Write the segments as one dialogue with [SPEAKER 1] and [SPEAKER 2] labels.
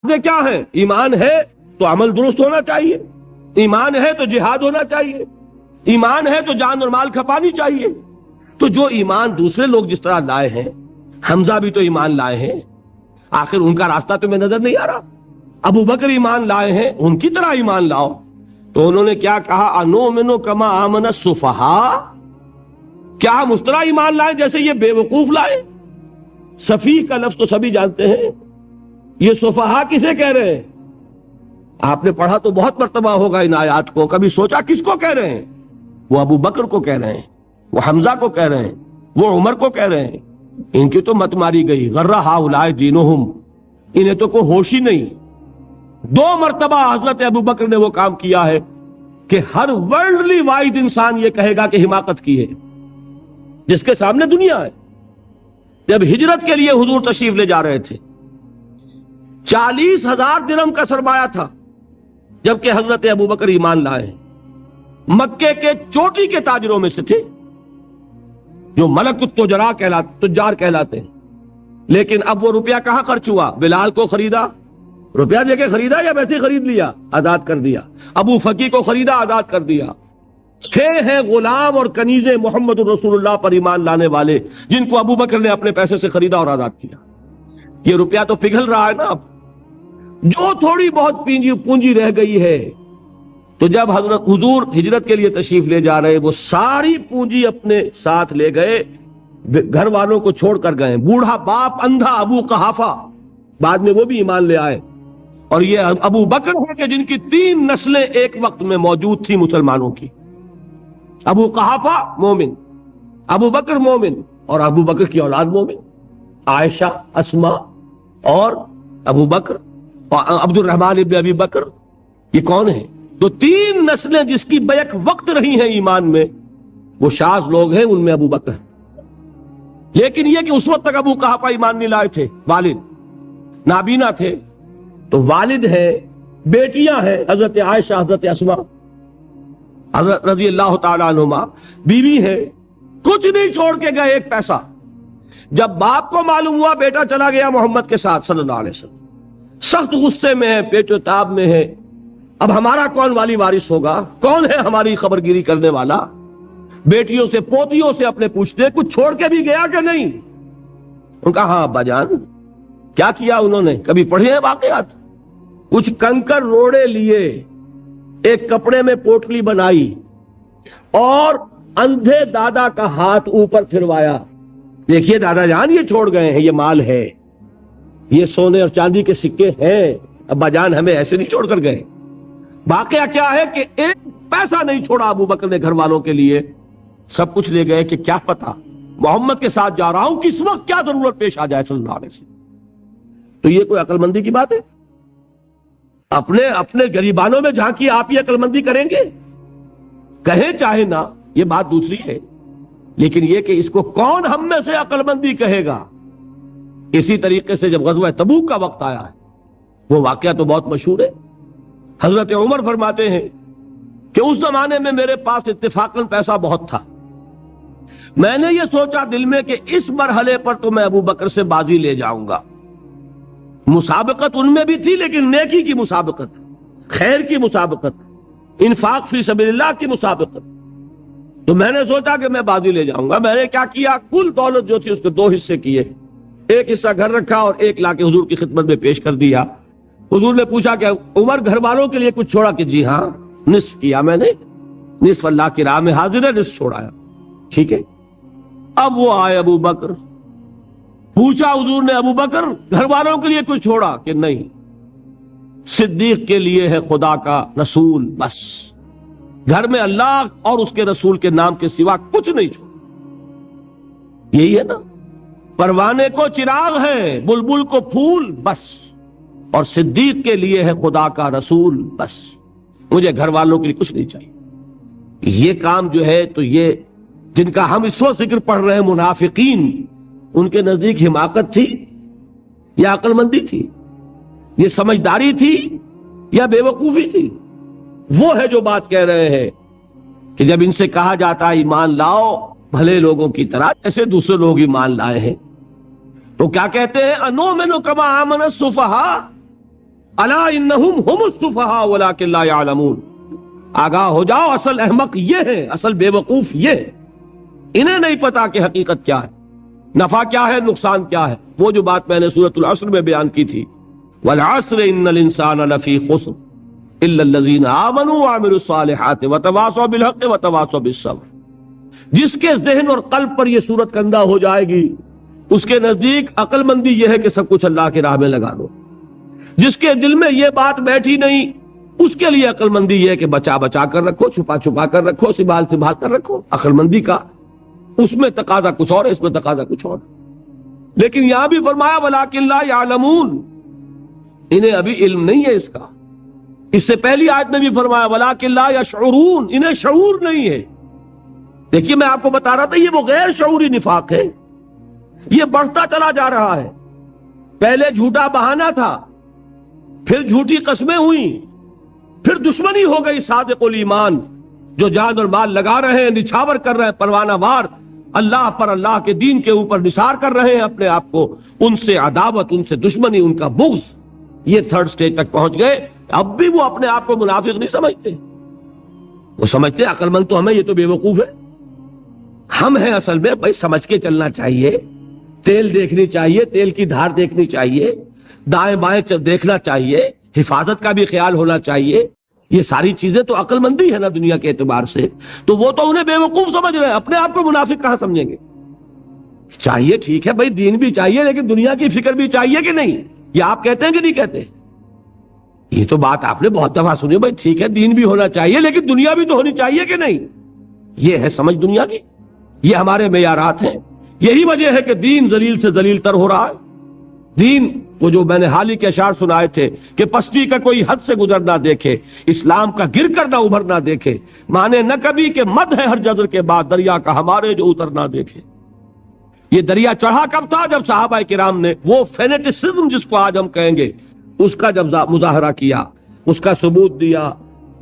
[SPEAKER 1] کیا ہے؟ ایمان ہے تو عمل درست ہونا چاہیے، ایمان ہے تو جہاد ہونا چاہیے، ایمان ہے تو جان اور مال کھپانی چاہیے۔ تو جو ایمان دوسرے لوگ جس طرح لائے ہیں، حمزہ بھی تو ایمان لائے ہیں، آخر ان کا راستہ تمہیں نظر نہیں آ رہا؟ ابو بکر ایمان لائے ہیں، ان کی طرح ایمان لاؤ۔ تو انہوں نے کیا کہا؟ انؤمن کما آمن السفہاء، کیا ہم اس طرح ایمان لائیں جیسے یہ بے وقوف لائے؟ سفیہ کا لفظ تو سبھی جانتے ہیں، یہ سفہاء کسے کہہ رہے ہیں؟ آپ نے پڑھا تو بہت مرتبہ ہوگا ان آیات کو، کبھی سوچا کس کو کہہ رہے ہیں؟ وہ ابو بکر کو کہہ رہے ہیں، وہ حمزہ کو کہہ رہے ہیں، وہ عمر کو کہہ رہے ہیں۔ ان کی تو مت ماری گئی، غر ہؤلاء دینہم، انہیں تو کوئی ہوش ہی نہیں۔ 2 مرتبہ حضرت ابو بکر نے وہ کام کیا ہے کہ ہر ورلڈلی وائڈ انسان یہ کہے گا کہ حماقت کی ہے، جس کے سامنے دنیا ہے۔ جب ہجرت کے لیے حضور تشریف لے جا رہے تھے، 40,000 درہم کا سرمایہ تھا، جبکہ حضرت ابو بکر ایمان لائے ہیں۔ مکے کے چوٹی کے تاجروں میں سے تھے، جو ملک تجار کہلاتے ہیں۔ لیکن اب وہ روپیہ کہاں خرچ ہوا؟ بلال کو خریدا، روپیہ دے کے خریدا یا ویسے خرید لیا؟ آزاد کر دیا۔ ابو فقی کو خریدا، آزاد کر دیا۔ 6 ہیں غلام اور کنیزیں محمد رسول اللہ پر ایمان لانے والے، جن کو ابو بکر نے اپنے پیسے سے خریدا اور آزاد کیا۔ یہ روپیہ تو پگھل رہا ہے نا اب، جو تھوڑی بہت پونجی رہ گئی ہے۔ تو جب حضرت حضور ہجرت کے لیے تشریف لے جا رہے، وہ ساری پونجی اپنے ساتھ لے گئے، گھر والوں کو چھوڑ کر گئے۔ بوڑھا باپ اندھا ابو قحافہ، بعد میں وہ بھی ایمان لے آئے۔ اور یہ ابو بکر ہے کہ جن کی 3 نسلیں ایک وقت میں موجود تھی مسلمانوں کی۔ ابو قحافہ مومن، ابو بکر مومن، اور ابو بکر کی اولاد مومن، عائشہ، اسما اور ابو بکر اور عبد الرحمن ابن ابی بکر۔ یہ کون ہیں؟ تو 3 نسلیں جس کی بیک وقت رہی ہیں ایمان میں، وہ شاذ لوگ ہیں، ان میں ابو بکر ہیں۔ لیکن یہ کہ اس وقت تک ابو قحافہ ایمان نہیں لائے تھے، والد نابینا تھے، تو والد ہے، بیٹیاں ہیں، حضرت عائشہ، حضرت اسما حضرت رضی اللہ تعالی عنہما، بیوی ہے، کچھ نہیں چھوڑ کے گئے، ایک پیسہ۔ جب باپ کو معلوم ہوا بیٹا چلا گیا محمد کے ساتھ صلی اللہ علیہ وسلم، سخت غصے میں ہے، پیچ و تاب میں ہے۔ اب ہمارا کون والی وارث ہوگا؟ کون ہے ہماری خبر گیری کرنے والا؟ بیٹیوں سے پوتیوں سے اپنے پوچھتے کچھ چھوڑ کے بھی گیا کہ نہیں؟ ان کا ہاں ابا جان۔ کیا کیا انہوں نے؟ کبھی پڑھے ہیں واقعات؟ کچھ کنکر روڑے لیے، ایک کپڑے میں پوٹلی بنائی اور اندھے دادا کا ہاتھ اوپر پھروایا، دیکھیے دادا جان یہ چھوڑ گئے ہیں، یہ مال ہے، یہ سونے اور چاندی کے سکے ہیں، ابا جان ہمیں ایسے نہیں چھوڑ کر گئے۔ واقعہ کیا ہے کہ ایک پیسہ نہیں چھوڑا ابو بکر نے گھر والوں کے لیے، سب کچھ لے گئے کہ کیا پتا محمد کے ساتھ جا رہا ہوں، کس وقت کیا ضرورت پیش آ جائے صلی اللہ علیہ وسلم۔ تو یہ کوئی عقل مندی کی بات ہے؟ اپنے غریبانوں میں جھانکی، آپ یہ عقل مندی کریں گے؟ کہیں چاہے نہ، یہ بات دوسری ہے، لیکن یہ کہ اس کو کون ہم میں سے عقل مندی کہے گا؟ اسی طریقے سے جب غزوہ تبوک کا وقت آیا ہے، وہ واقعہ تو بہت مشہور ہے۔ حضرت عمر فرماتے ہیں کہ اس زمانے میں میرے پاس اتفاقاً پیسہ بہت تھا، میں نے یہ سوچا دل میں کہ اس مرحلے پر تو میں ابو بکر سے بازی لے جاؤں گا۔ مسابقت ان میں بھی تھی، لیکن نیکی کی مسابقت، خیر کی مسابقت، انفاق فی سبیل اللہ کی مسابقت۔ تو میں نے سوچا کہ میں بازی لے جاؤں گا۔ میں نے کیا کیا؟ کل دولت جو تھی اس کے 2 حصے کیے، ایک حصہ گھر رکھا اور ایک لا کے حضور کی خدمت میں پیش کر دیا۔ حضور نے پوچھا کہ عمر گھر والوں کے لیے کچھ چھوڑا؟ کہ جی ہاں، نصف کیا میں نے، نصف اللہ کی راہ میں حاضر ہے، نصف چھوڑایا۔ ٹھیک ہے، اب وہ آئے ابو بکر، پوچھا حضور نے ابو بکر گھر والوں کے لیے کچھ چھوڑا؟ کہ نہیں، صدیق کے لیے ہے خدا کا رسول، بس گھر میں اللہ اور اس کے رسول کے نام کے سوا کچھ نہیں چھوڑا۔ یہی ہے نا، پروانے کو چراغ ہے، بلبل کو پھول، بس، اور صدیق کے لیے ہے خدا کا رسول، بس، مجھے گھر والوں کے لیے کچھ نہیں چاہیے۔ یہ کام جو ہے، تو یہ جن کا ہم اس وقت ذکر پڑھ رہے ہیں منافقین، ان کے نزدیک حماقت تھی یا عقل مندی تھی؟ یہ سمجھداری تھی یا بے وقوفی تھی؟ وہ ہے جو بات کہہ رہے ہیں کہ جب ان سے کہا جاتا ہے ایمان لاؤ بھلے لوگوں کی طرح جیسے دوسرے لوگ ایمان لائے ہیں، تو کیا کہتے ہیں؟ انؤمن کما آمن السفہاء، الا انہم ہم السفہاء ولکن لا یعلمون، آگاہ ہو جاؤ، اصل احمق یہ ہے، اصل بے وقوف یہ ہے، انہیں نہیں پتا کہ حقیقت کیا ہے، نفع کیا ہے، نقصان کیا ہے۔ وہ جو بات میں نے سورۃ العصر میں بیان کی تھی، والعصر ان الانسان لفی خسر الا الذین آمنوا وعملوا الصالحات وتواصوا بالحق وتواصوا بالصبر، جس کے ذہن اور قلب پر یہ صورت کندہ ہو جائے گی، اس کے نزدیک عقل مندی یہ ہے کہ سب کچھ اللہ کی راہ میں لگا دو۔ جس کے دل میں یہ بات بیٹھی نہیں، اس کے لیے عقل مندی یہ ہے کہ بچا بچا کر رکھو، چھپا چھپا کر رکھو، سنبھال سنبھال کر رکھو۔ عقل مندی کا اس میں تقاضا کچھ اور ہے، اس میں تقاضا کچھ اور۔ لیکن یہاں بھی فرمایا وَلَٰكِن لَا يَعْلَمُونَ، انہیں ابھی علم نہیں ہے اس کا۔ اس سے پہلی آیت میں بھی فرمایا وَلَٰكِن لَا يَشْعُرُونَ، انہیں شعور نہیں ہے۔ دیکھیے میں آپ کو بتا رہا تھا یہ وہ غیر شعوری نفاق ہے، یہ بڑھتا چلا جا رہا ہے۔ پہلے جھوٹا بہانہ تھا، پھر جھوٹی قسمیں ہوئیں، پھر دشمنی ہو گئی صادق الایمان، جو جان اور مال لگا رہے ہیں، نچھاور کر رہے ہیں، پروانہ وار اللہ پر، اللہ کے دین کے اوپر نثار کر رہے ہیں اپنے آپ کو، ان سے عداوت، ان سے دشمنی، ان کا بغض، یہ تھرڈ سٹیج تک پہنچ گئے۔ اب بھی وہ اپنے آپ کو منافق نہیں سمجھتے، وہ سمجھتے عقل مند تو ہمیں، یہ تو بے وقوف ہے۔ ہم ہیں اصل میں بھائی، سمجھ کے چلنا چاہیے، تیل دیکھنی چاہیے، تیل کی دھار دیکھنی چاہیے، دائیں بائیں دیکھنا چاہیے، حفاظت کا بھی خیال ہونا چاہیے۔ یہ ساری چیزیں تو عقل مندی ہے نا دنیا کے اعتبار سے، تو وہ تو انہیں بے وقوف سمجھ رہے ہیں، اپنے آپ کو منافق کہاں سمجھیں گے؟ چاہیے ٹھیک ہے بھائی، دین بھی چاہیے، لیکن دنیا کی فکر بھی چاہیے کہ نہیں؟ یہ آپ کہتے ہیں کہ نہیں کہتے؟ یہ تو بات آپ نے بہت دفعہ سنی بھائی، ٹھیک ہے دین بھی ہونا چاہیے لیکن دنیا بھی تو ہونی چاہیے کہ نہیں؟ یہ ہے سمجھ دنیا کی، یہ ہمارے معیارات ہیں۔ یہی وجہ ہے کہ دین ذلیل سے ذلیل تر ہو رہا ہے۔ دین وہ جو میں نے حال ہی کے اشعار سنائے تھے کہ پستی کا کوئی حد سے گزر نہ دیکھے، اسلام کا گر کر نہ ابھر نہ دیکھے، مانے نہ کبھی کہ مد ہے ہر جزر کے بعد دریا کا ہمارے جو اتر نہ دیکھے۔ یہ دریا چڑھا کب تھا؟ جب صحابہ کرام نے وہ فینیٹسزم جس کو آج ہم کہیں گے، اس کا جب مظاہرہ کیا، اس کا ثبوت دیا،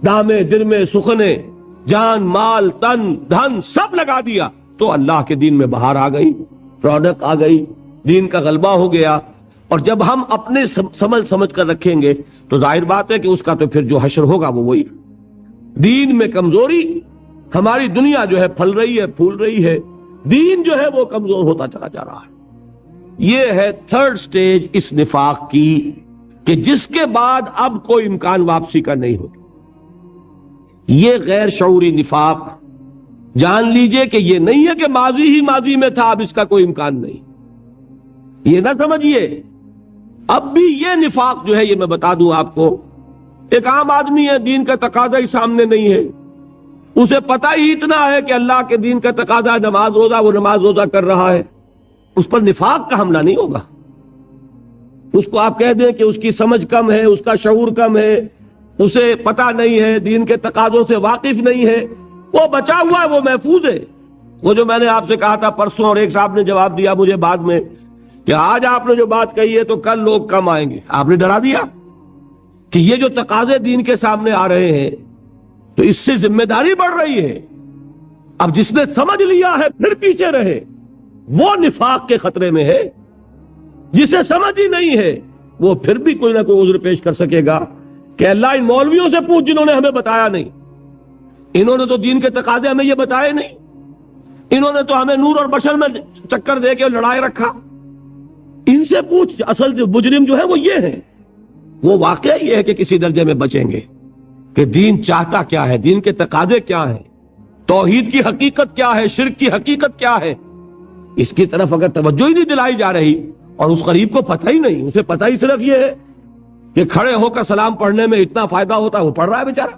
[SPEAKER 1] دامے درمے سخنے، جان مال تن دھن سب لگا دیا، تو اللہ کے دین میں بہار آ گئی، رونق آ گئی، دین کا غلبہ ہو گیا۔ اور جب ہم اپنے سمجھ کر رکھیں گے تو ظاہر بات ہے کہ اس کا تو پھر جو حشر ہوگا وہ وہی۔ دین میں کمزوری، ہماری دنیا جو ہے پھل رہی ہے، پھول رہی ہے، دین جو ہے وہ کمزور ہوتا چلا جا رہا ہے۔ یہ ہے تھرڈ سٹیج اس نفاق کی، کہ جس کے بعد اب کوئی امکان واپسی کا نہیں ہوگا۔ یہ غیر شعوری نفاق، جان لیجئے کہ یہ نہیں ہے کہ ماضی ہی ماضی میں تھا، اب اس کا کوئی امکان نہیں، یہ نہ سمجھیے۔ اب بھی یہ نفاق جو ہے، یہ میں بتا دوں آپ کو، ایک عام آدمی ہے، دین کا تقاضا ہی سامنے نہیں ہے، اسے پتہ ہی اتنا ہے کہ اللہ کے دین کا تقاضا ہے نماز روزہ، وہ نماز روزہ کر رہا ہے، اس پر نفاق کا حملہ نہیں ہوگا۔ اس کو آپ کہہ دیں کہ اس کی سمجھ کم ہے، اس کا شعور کم ہے، اسے پتہ نہیں ہے، دین کے تقاضوں سے واقف نہیں ہے، وہ بچا ہوا ہے، وہ محفوظ ہے۔ وہ جو میں نے آپ سے کہا تھا پرسوں، اور ایک صاحب نے جواب دیا مجھے بعد میں کہ آج آپ نے جو بات کہی ہے تو کل لوگ کم آئیں گے، آپ نے ڈرا دیا کہ یہ جو تقاضے دین کے سامنے آ رہے ہیں تو اس سے ذمہ داری بڑھ رہی ہے۔ اب جس نے سمجھ لیا ہے پھر پیچھے رہے، وہ نفاق کے خطرے میں ہے۔ جسے سمجھ ہی نہیں ہے وہ پھر بھی کوئی نہ کوئی عذر پیش کر سکے گا کہ اللہ ان مولویوں سے پوچھ جنہوں نے ہمیں بتایا نہیں، انہوں نے تو دین کے تقاضے ہمیں یہ بتائے نہیں، انہوں نے تو ہمیں نور اور بشر میں چکر دے کے لڑائے رکھا، ان سے پوچھ۔ اصل جو مجرم جو ہے وہ یہ ہے، وہ واقعہ یہ ہے کہ کسی درجے میں بچیں گے کہ دین چاہتا کیا ہے، دین کے تقاضے کیا ہیں، توحید کی حقیقت کیا ہے، شرک کی حقیقت کیا ہے۔ اس کی طرف اگر توجہ ہی نہیں دلائی جا رہی، اور اس غریب کو پتہ ہی نہیں، اسے پتہ ہی صرف یہ ہے کہ کھڑے ہو کر سلام پڑھنے میں اتنا فائدہ ہوتا ہے، وہ پڑھ رہا ہے بیچارہ،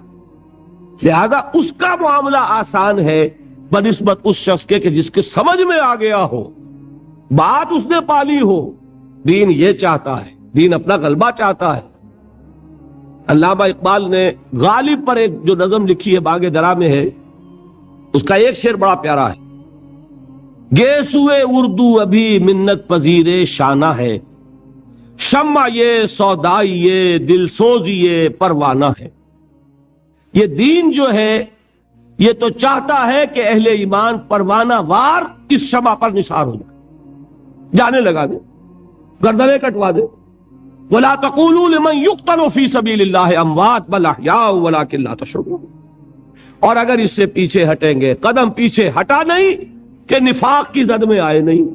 [SPEAKER 1] لہذا اس کا معاملہ آسان ہے بنسبت اس شخص کے کہ جس کے سمجھ میں آ گیا ہو، بات اس نے پالی ہو، دین یہ چاہتا ہے، دین اپنا غلبہ چاہتا ہے۔ علامہ اقبال نے غالب پر ایک جو نظم لکھی ہے، بانگ درا میں ہے، اس کا ایک شعر بڑا پیارا ہے، گیسوئے اردو ابھی منت پذیر شانہ ہے، شمع یہ سودائی یہ دل سوزی یہ پروانہ ہے۔ یہ دین جو ہے یہ تو چاہتا ہے کہ اہل ایمان پروانہ وار اس شمع پر نثار ہو جائے، جانے لگا دے، گردنیں کٹوا دے، وَلَا تَقُولُوا لِمَنْ يُقْتَلُ فِي سَبِيلِ اللَّهِ أَمْوَاتٌ بَلْ أَحْيَاءٌ وَلَكِنْ لَا تَشْعُرُونَ۔ اور اگر اس سے پیچھے ہٹیں گے، قدم پیچھے ہٹا نہیں کہ نفاق کی زد میں آئے نہیں،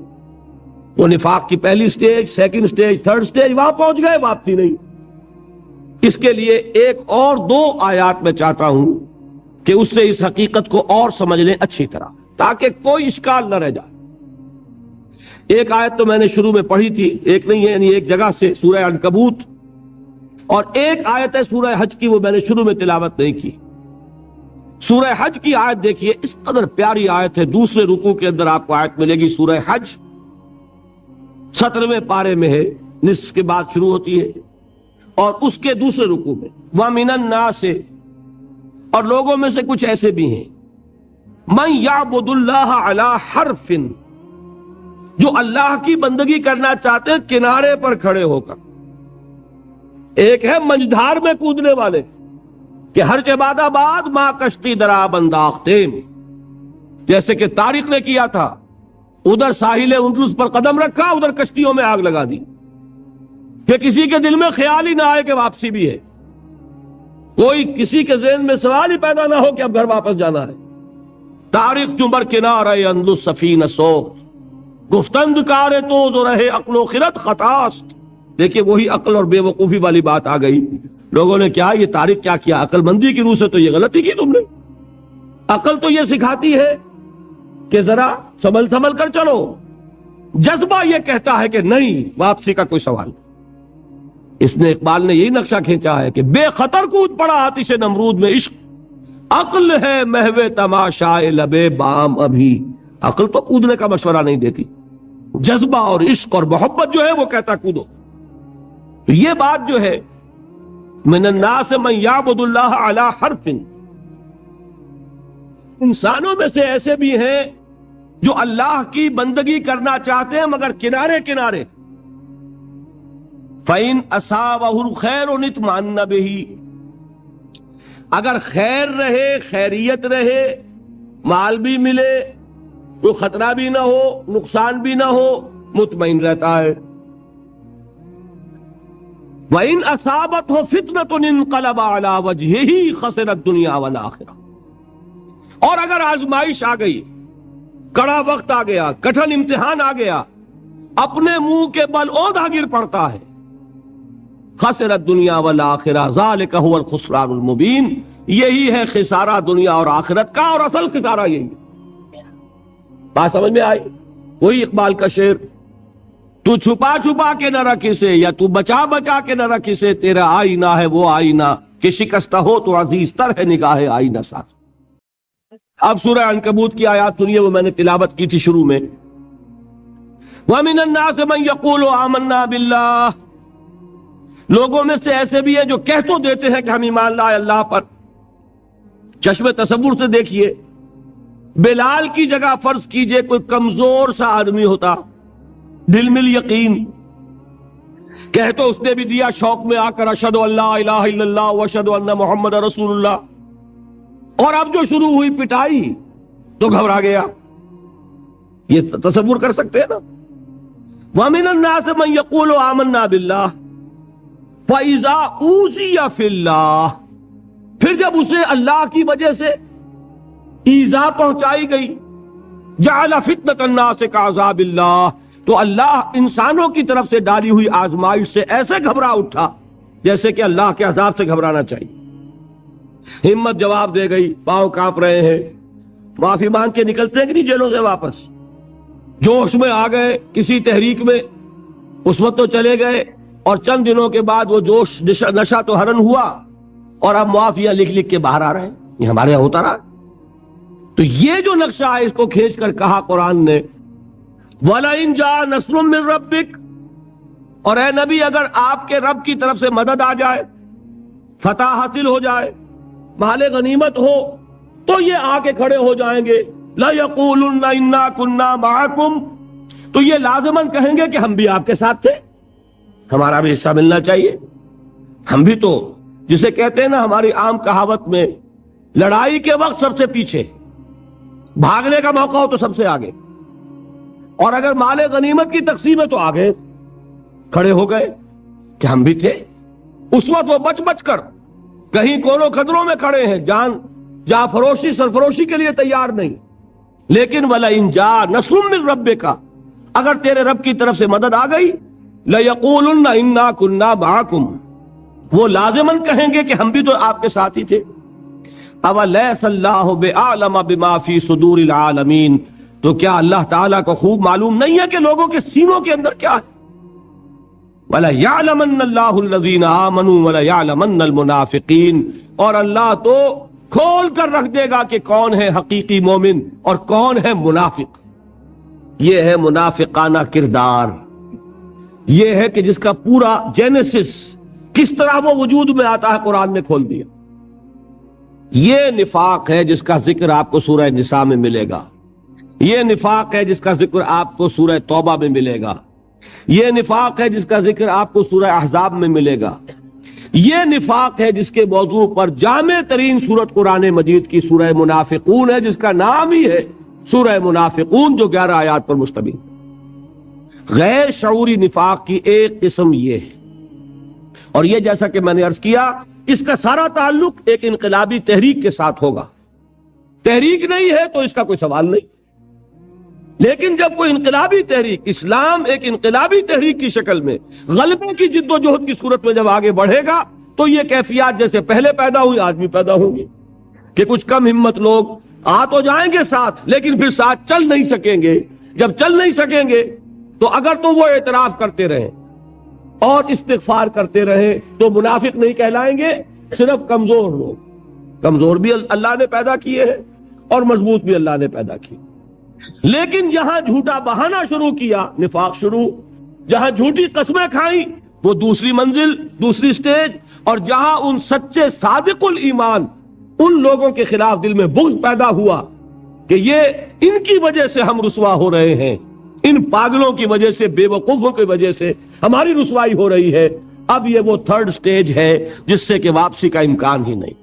[SPEAKER 1] وہ نفاق کی پہلی stage, second stage, third stage, وہاں پہنچ گئے، واپسی نہیں۔ اس کے لیے ایک اور دو آیات میں چاہتا ہوں کہ اس سے اس حقیقت کو اور سمجھ لیں اچھی طرح، تاکہ کوئی اشکال نہ رہ جائے۔ ایک آیت تو میں نے شروع میں پڑھی تھی، ایک نہیں ہے، یعنی ایک جگہ سے سورہ عنکبوت، اور ایک آیت ہے سورہ حج کی، وہ میں نے شروع میں تلاوت نہیں کی۔ سورہ حج کی آیت دیکھیے، اس قدر پیاری آیت ہے، دوسرے رکوع کے اندر آپ کو آیت ملے گی، سورہ حج 17ویں پارے میں ہے، نصف کے بعد شروع ہوتی ہے، اور اس کے دوسرے رکوع میں وَمِنَ النَّاسِ، اور لوگوں میں سے کچھ ایسے بھی ہیں، مَن يَعْبُدُ اللَّهَ عَلَى حَرْفٍ، جو اللہ کی بندگی کرنا چاہتے ہیں کنارے پر کھڑے ہو کر۔ ایک ہے منجدھار میں کودنے والے کہ ہر چباد آباد ماں کشتی درا بنداختیم، جیسے کہ طارق نے کیا تھا، ادھر ساحل اندلس پر قدم رکھا، ادھر کشتیوں میں آگ لگا دی، کہ کسی کے دل میں خیال ہی نہ آئے کہ واپسی بھی ہے، کوئی کسی کے ذہن میں سوال ہی پیدا نہ ہو کہ اب گھر واپس جانا ہے۔ طارق چمبر کنارہ اندلس سفینہ سوخت، گفتند کار تو جو رہے عقل و خرد خطاست۔ دیکھیے وہی عقل اور بے وقوفی والی بات آ گئی، لوگوں نے کیا یہ طارق کیا کیا، عقل مندی کی روح سے تو یہ غلطی کی تم نے۔ عقل تو یہ سکھاتی ہے کہ ذرا سنبھل سنبھل کر چلو، جذبہ یہ کہتا ہے کہ نہیں، واپسی کا کوئی سوال نہیں۔ اس نے اقبال نے یہی نقشہ کھینچا ہے کہ بے خطر کود پڑا آتش نمرود میں عشق، عقل ہے محو تماشائے لبے بام ابھی۔ عقل تو کودنے کا مشورہ نہیں دیتی، جذبہ اور عشق اور محبت جو ہے وہ کہتا کودو۔ تو یہ بات جو ہے من الناس من یعبد اللہ علی حرف، انسانوں میں سے ایسے بھی ہیں جو اللہ کی بندگی کرنا چاہتے ہیں مگر کنارے کنارے۔ فَإِنْ أَصَابَهُ الْخَيْرُ اطْمَأَنَّ بِهِ، اگر خیر رہے، خیریت رہے، مال بھی ملے، کوئی خطرہ بھی نہ ہو، نقصان بھی نہ ہو، مطمئن رہتا ہے۔ وَإِنْ أَصَابَتْهُ فِتْنَةٌ انقلب عَلَى وَجْهِهِ خَسِرَ الدُّنْيَا وَالْآخِرَةَ، اور اگر آزمائش آ گئی، کڑا وقت آ گیا، کٹھن امتحان آ گیا، اپنے منہ کے بل اوندھا گر پڑتا ہے، خسر الدنیا والآخرہ ذالک هو الخسران المبین، یہی ہے خسارہ دنیا اور آخرت کا، اور اصل خسارہ یہی ہے۔ بات سمجھ میں آئی؟ وہی اقبال کا شعر، تو چھپا چھپا کے نہ رکھ اسے، یا تو بچا بچا کے نہ رکھ اسے، تیرا آئینہ ہے وہ آئینہ کہ شکستہ ہو تو عزیز تر ہے نگاہ آئینہ ساز۔ اب سورہ عنکبوت کی آیات سنیے، وہ میں نے تلاوت کی تھی شروع میں۔ وَمِنَ النَّاسِ مَن يَقُولُ آمَنَّا بِاللَّهِ، لوگوں میں سے ایسے بھی ہیں جو کہہ تو دیتے ہیں کہ ہم ایمان لائے اللہ پر۔ چشم تصور سے دیکھیے، بلال کی جگہ فرض کیجئے کوئی کمزور سا آدمی ہوتا، دل میں یقین، کہہ تو اس نے بھی دیا شوق میں آ کر اشہد ان لا الہ الا اللہ واشہد ان محمد رسول اللہ، اور اب جو شروع ہوئی پٹائی تو گھبرا گیا۔ یہ تصور کر سکتے ہیں نا؟ وَمِنَ النَّاسِ مَن يَقُولُ آمَنَّا بِاللَّهِ فَإِذَا أُوذِيَ فِي اللَّهِ، پھر جب اسے اللہ کی وجہ سے ایذا پہنچائی گئی، جعل فتنة الناس كعذاب اللہ، تو اللہ انسانوں کی طرف سے ڈالی ہوئی آزمائش سے ایسے گھبرا اٹھا جیسے کہ اللہ کے عذاب سے گھبرانا چاہیے۔ ہمت جواب دے گئی، پاؤں کانپ رہے ہیں، معافی مانگ کے نکلتے ہیں کہ نہیں جیلوں سے واپس، جوش میں آ گئے کسی تحریک میں، اس وقت تو چلے گئے، اور چند دنوں کے بعد وہ جوش نشہ تو حرن ہوا، اور اب معافیاں لکھ لکھ کے باہر آ رہے ہیں۔ یہ ہمارے یہاں ہوتا رہا۔ تو یہ جو نقشہ ہے اس کو کھینچ کر کہا قرآن نے، وَلَئِن جَاءَ نَصْرٌ مِّن رَبِّكَ، اور اے نبی اگر آپ کے رب کی طرف سے مدد آ جائے، فتح حاصل ہو جائے، مال غنیمت ہو، تو یہ آ کے کھڑے ہو جائیں گے، لَيَقُولُنَّ إِنَّا كُنَّا مَعَكُمْ، تو یہ لازماً کہیں گے کہ ہم بھی آپ کے ساتھ تھے، ہمارا بھی حصہ ملنا چاہیے۔ ہم بھی تو، جسے کہتے ہیں نا ہماری عام کہاوت میں، لڑائی کے وقت سب سے پیچھے، بھاگنے کا موقع ہو تو سب سے آگے، اور اگر مال غنیمت کی تقسیم ہے تو آگے کھڑے ہو گئے۔ کہ ہم بھی تھے اس وقت، وہ بچ بچ کر کہیں کونوں خطروں میں کھڑے ہیں، جان فروشی سرفروشی کے لیے تیار نہیں، لیکن وَلَئِن جَاءَ نَصْرٌ مِّن رَبِّكَ، اگر تیرے رب کی طرف سے مدد آ گئی، لَيَقُولُنَّ إِنَّا كُنَّا مَعَكُمْ، وہ لازماً کہیں گے کہ ہم بھی تو آپ کے ساتھ ہی تھے۔ أَوَلَيْسَ اللَّهُ بِأَعْلَمَ بِمَا فِي صُدُورِ الْعَالَمِينَ، تو کیا اللہ تعالیٰ کو خوب معلوم نہیں ہے کہ لوگوں کے سینوں کے اندر کیا ہے؟ وَلَيَعْلَمَنَّ اللَّهُ الَّذِينَ آمَنُوا وَلَيَعْلَمَنَّ الْمُنَافِقِينَ، اور اللہ تو کھول کر رکھ دے گا کہ کون ہے حقیقی مومن اور کون ہے منافق۔ یہ ہے منافقانہ کردار، یہ ہے کہ جس کا پورا جینیسس کس طرح وہ وجود میں آتا ہے قرآن نے کھول دیا۔ یہ نفاق ہے جس کا ذکر آپ کو سورہ نساء میں ملے گا، یہ نفاق ہے جس کا ذکر آپ کو سورہ توبہ میں ملے گا، یہ نفاق ہے جس کا ذکر آپ کو سورہ احزاب میں ملے گا، یہ نفاق ہے جس کے موضوع پر جامع ترین سورت قرآن مجید کی سورہ منافقون ہے، جس کا نام ہی ہے سورہ منافقون، جو 11 آیات پر مشتمل۔ غیر شعوری نفاق کی ایک قسم یہ ہے، اور یہ جیسا کہ میں نے عرض کیا اس کا سارا تعلق ایک انقلابی تحریک کے ساتھ ہوگا۔ تحریک نہیں ہے تو اس کا کوئی سوال نہیں، لیکن جب کوئی انقلابی تحریک، اسلام ایک انقلابی تحریک کی شکل میں غلبے کی جد و جہد کی صورت میں جب آگے بڑھے گا تو یہ کیفیات جیسے پہلے پیدا ہوئی آج بھی پیدا ہوں گی، کہ کچھ کم ہمت لوگ آ تو جائیں گے ساتھ لیکن پھر ساتھ چل نہیں سکیں گے۔ جب چل نہیں سکیں گے تو اگر تو وہ اعتراف کرتے رہیں اور استغفار کرتے رہیں تو منافق نہیں کہلائیں گے، صرف کمزور لوگ۔ کمزور بھی اللہ نے پیدا کیے ہیں اور مضبوط بھی اللہ نے پیدا کیے، لیکن جہاں جھوٹا بہانا شروع کیا نفاق شروع، جہاں جھوٹی قسمیں کھائیں وہ دوسری منزل، دوسری سٹیج، اور جہاں ان سچے صادق الایمان ان لوگوں کے خلاف دل میں بغض پیدا ہوا کہ یہ ان کی وجہ سے ہم رسوا ہو رہے ہیں، ان پاگلوں کی وجہ سے، بے وقوفوں کی وجہ سے ہماری رسوائی ہو رہی ہے، اب یہ وہ تھرڈ سٹیج ہے جس سے کہ واپسی کا امکان ہی نہیں۔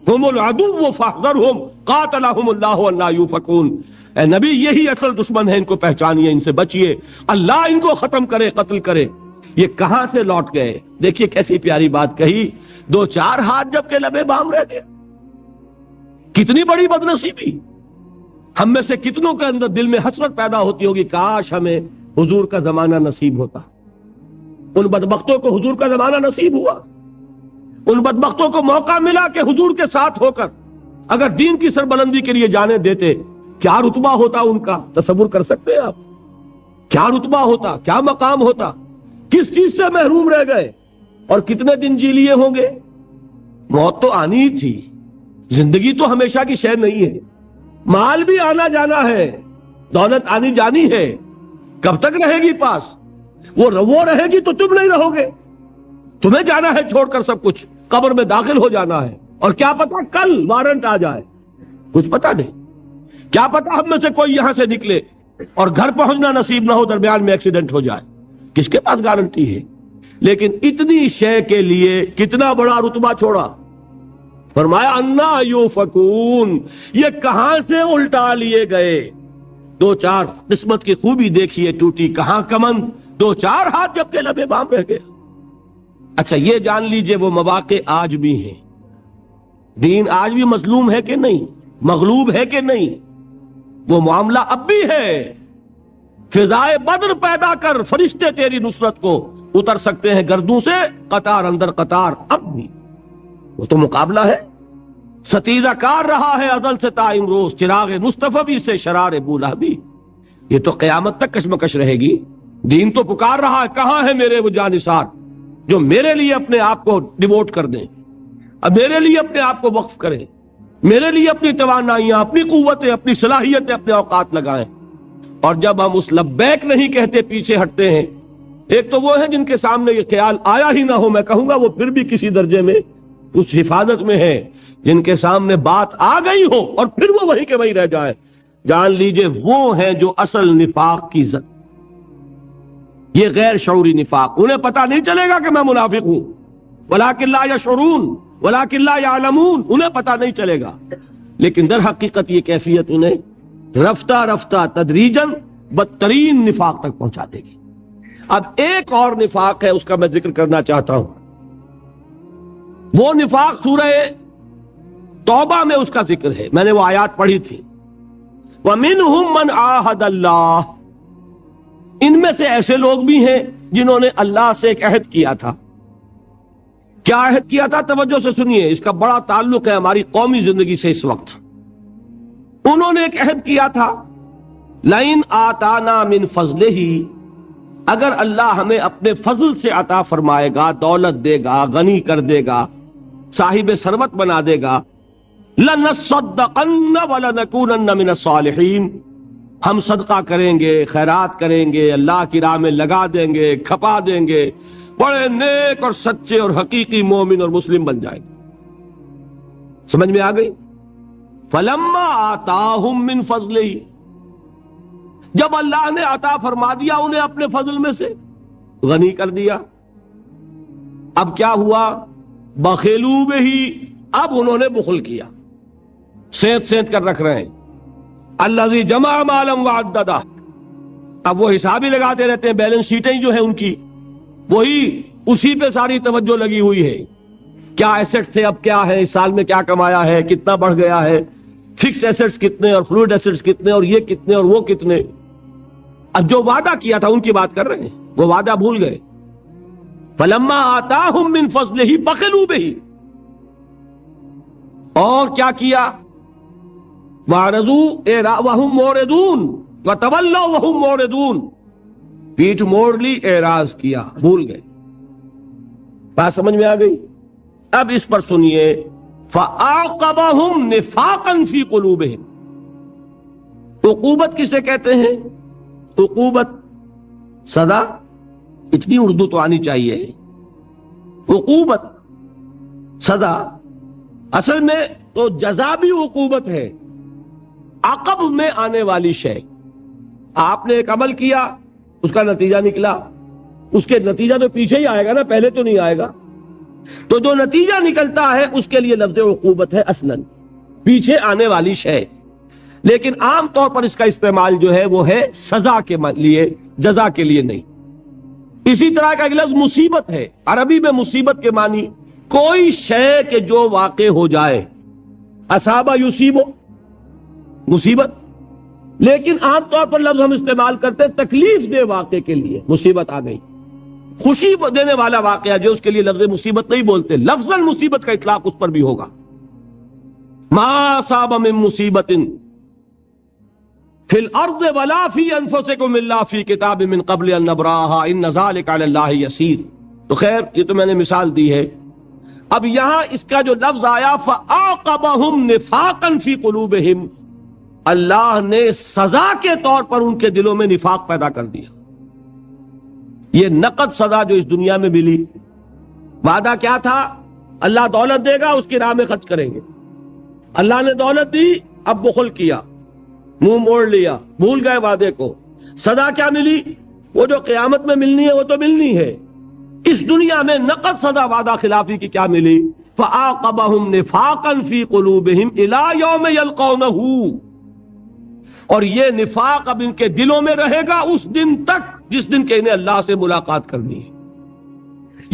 [SPEAKER 1] ہم العدو فاحذرهم قاتلهم اللہ انا یؤفکون، اے نبی یہی اصل دشمن ہے، ان کو پہچانیے، ان سے بچیے، اللہ ان کو ختم کرے، قتل کرے۔ یہ کہاں سے لوٹ گئے؟ دیکھیے کیسی پیاری بات کہی، 2-4 ہاتھ جب کے لبے بام رہ گئے، کتنی بڑی بدنصیبی۔ ہم میں سے کتنوں کے اندر دل میں حسرت پیدا ہوتی ہوگی، کاش ہمیں حضور کا زمانہ نصیب ہوتا۔ ان بدبختوں کو حضور کا زمانہ نصیب ہوا، ان بدبختوں کو موقع ملا کہ حضور کے ساتھ ہو کر اگر دین کی سربلندی کے لیے جانے دیتے، کیا رتبہ ہوتا ان کا؟ تصور کر سکتے ہیں آپ؟ کیا رتبہ ہوتا، کیا مقام ہوتا، کس چیز سے محروم رہ گئے اور کتنے دن جی لیے ہوں گے۔ موت تو آنی ہی تھی، زندگی تو ہمیشہ کی شے نہیں ہے، مال بھی آنا جانا ہے، دولت آنی جانی ہے، کب تک رہے گی پاس؟ وہ رہے گی تو تم نہیں رہو گے، تمہیں جانا ہے چھوڑ کر سب کچھ، قبر میں داخل ہو جانا ہے، اور کیا پتا کل وارنٹ آ جائے، کچھ پتا نہیں، کیا پتا ہم میں سے کوئی یہاں سے نکلے اور گھر پہنچنا نصیب نہ ہو، درمیان میں ایکسیڈنٹ ہو جائے، کس کے پاس گارنٹی ہے؟ لیکن اتنی شے کے لیے کتنا بڑا رتبہ چھوڑا، فرمایا انا یؤفکون، یہ کہاں سے الٹا لیے گئے۔ 2-4 قسمت کی خوبی دیکھیے، ٹوٹی کہاں کمند، 2-4 ہاتھ جب کے لبے بام رہ گئے۔ اچھا یہ جان لیجئے وہ مواقع آج بھی ہیں، دین آج بھی مظلوم ہے کہ نہیں، مغلوب ہے کہ نہیں، وہ معاملہ اب بھی ہے۔ فضائے بدر پیدا کر، فرشتے تیری نصرت کو اتر سکتے ہیں گردوں سے قطار اندر قطار، اب بھی وہ تو مقابلہ ہے، ستیزہ کار رہا ہے ازل سے تا امروز، چراغ مصطفی سے شرار بولہبی، یہ تو قیامت تک کشمکش رہے گی۔ دین تو پکار رہا ہے، کہاں ہے میرے وہ جانثار جو میرے لیے اپنے آپ کو ڈیووٹ کر دیں، اب میرے لیے اپنے آپ کو وقف کریں، میرے لیے اپنی توانائیاں، اپنی قوتیں، اپنی صلاحیتیں، اپنے اوقات لگائیں۔ اور جب ہم اس لبیک نہیں کہتے پیچھے ہٹتے ہیں، ایک تو وہ ہے جن کے سامنے یہ خیال آیا ہی نہ ہو، میں کہوں گا وہ پھر بھی کسی درجے میں اس حفاظت میں ہے، جن کے سامنے بات آ گئی ہو اور پھر وہ وہیں کے وہیں رہ جائے، جان لیجئے وہ ہیں جو اصل نفاق کی زد، یہ غیر شعوری نفاق، انہیں پتا نہیں چلے گا کہ میں منافق ہوں، ولکن لا یشعرون ولکن لا یعلمون، انہیں پتا نہیں چلے گا، لیکن در حقیقت یہ کیفیت انہیں رفتہ رفتہ تدریجاً بدترین نفاق تک پہنچا دے گی۔ اب ایک اور نفاق ہے، اس کا میں ذکر کرنا چاہتا ہوں. وہ نفاق سورہ توبہ میں اس کا ذکر ہے، میں نے وہ آیات پڑھی تھی. وَمِنْهُمْ مَنْ عَاهَدَ اللَّهُ، ان میں سے ایسے لوگ بھی ہیں جنہوں نے اللہ سے ایک عہد کیا تھا. کیا عہد کیا تھا؟ توجہ سے سنیے، اس کا بڑا تعلق ہے ہماری قومی زندگی سے اس وقت. انہوں نے ایک عہد کیا تھا، لَإِنْ آتَانَا مِنْ فَضْلِهِ، اگر اللہ ہمیں اپنے فضل سے عطا فرمائے گا، دولت دے گا، غنی کر دے گا، صاحب ثروت بنا دے گا، لَنَصَّدَّقَنَّ وَلَنَكُونَنَّ مِنَ الصَّالِحِينَ، ہم صدقہ کریں گے، خیرات کریں گے، اللہ کی راہ میں لگا دیں گے، کھپا دیں گے، بڑے نیک اور سچے اور حقیقی مومن اور مسلم بن جائیں گے. سمجھ میں آ گئی؟ فَلَمَّا آتَاهُم مِّن فَضْلِهِ، جب اللہ نے عطا فرما دیا انہیں اپنے فضل میں سے، غنی کر دیا، اب کیا ہوا؟ بخیلوا بہ، اب انہوں نے بخل کیا، سینت سینت کر رکھ رہے ہیں. الذی جمع مالا وعددہ، اب وہ حساب ہی لگاتے رہتے ہیں، بیلنس شیٹیں جو ہیں ان کی وہی اسی پہ ساری توجہ لگی ہوئی ہے. کیا ایسٹس تھے، اب کیا ہے، اس سال میں کیا کمایا ہے، کتنا بڑھ گیا ہے، فکسڈ ایسٹس کتنے اور فلوئڈ ایسٹس کتنے اور یہ کتنے اور وہ کتنے. اب جو وعدہ کیا تھا ان کی بات کر رہے ہیں، وہ وعدہ بھول گئے. فلما آتاہم من فضلہ بخلوا بہ، اور کیا کیا؟ وَعْرَضُوا وَهُمْ مُعْرِضُونَ وَتَوَلَّوْا وَهُمْ مُعْرِضُونَ، پیٹھ موڑ لی، اعراض کیا، بھول گئے. بات سمجھ میں آ گئی؟ اب اس پر سنیے، فَأَعْقَبَهُمْ نِفَاقًا فِي قُلُوبِهِمْ. عقوبت کسے کہتے ہیں؟ عقوبت سزا، اتنی اردو تو آنی چاہیے. عقوبت سزا، اصل میں تو جزا بھی عقوبت ہے، عقب میں آنے والی شے. آپ نے ایک عمل کیا، اس کا نتیجہ نکلا، اس کے نتیجہ تو پیچھے ہی آئے گا نا، پہلے تو نہیں آئے گا. تو جو نتیجہ نکلتا ہے اس کے لیے لفظ عقوبت ہے، اصلاً پیچھے آنے والی شے. لیکن عام طور پر اس کا استعمال جو ہے وہ ہے سزا کے لیے، جزا کے لیے نہیں. اسی طرح کا ایک لفظ مصیبت ہے، عربی میں مصیبت کے معنی کوئی شے کہ جو واقع ہو جائے، اصابہ یصیبو، مصیبت. لیکن عام طور پر لفظ ہم استعمال کرتے ہیں تکلیف دہ واقعے کے لیے، مصیبت آ گئی. خوشی دینے والا واقعہ جو، اس کے لیے لفظ مصیبت نہیں بولتے، لفظاً مصیبت کا اطلاق اس پر بھی ہوگا. ما اصاب من مصیبت فی الارض ولا فی انفسکم الا فی کتاب من قبل ان نبراها ان ذلک علی اللہ یسیر. تو خیر یہ تو میں نے مثال دی ہے. اب یہاں اس کا جو لفظ آیا فَأَعْقَبَهُمْ نِفَاقًا فِي قُلُوبِهِمْ، اللہ نے سزا کے طور پر ان کے دلوں میں نفاق پیدا کر دیا. یہ نقد سزا جو اس دنیا میں ملی، وعدہ کیا تھا؟ اللہ دولت دے گا، اس کی راہ میں خرچ کریں گے. اللہ نے دولت دی، اب بخل کیا، منہ موڑ لیا، بھول گئے وعدے کو. سزا کیا ملی؟ وہ جو قیامت میں ملنی ہے وہ تو ملنی ہے. اس دنیا میں نقد سزا وعدہ خلافی کی کیا ملی؟ فَآقَبَهُمْ نِفَاقًا فِي قُلُوبِهِمْ إِلَى يَوْمِ يَلْقَوْنَهُ، اور یہ نفاق اب ان کے دلوں میں رہے گا اس دن تک جس دن کہ انہیں اللہ سے ملاقات کرنی ہے.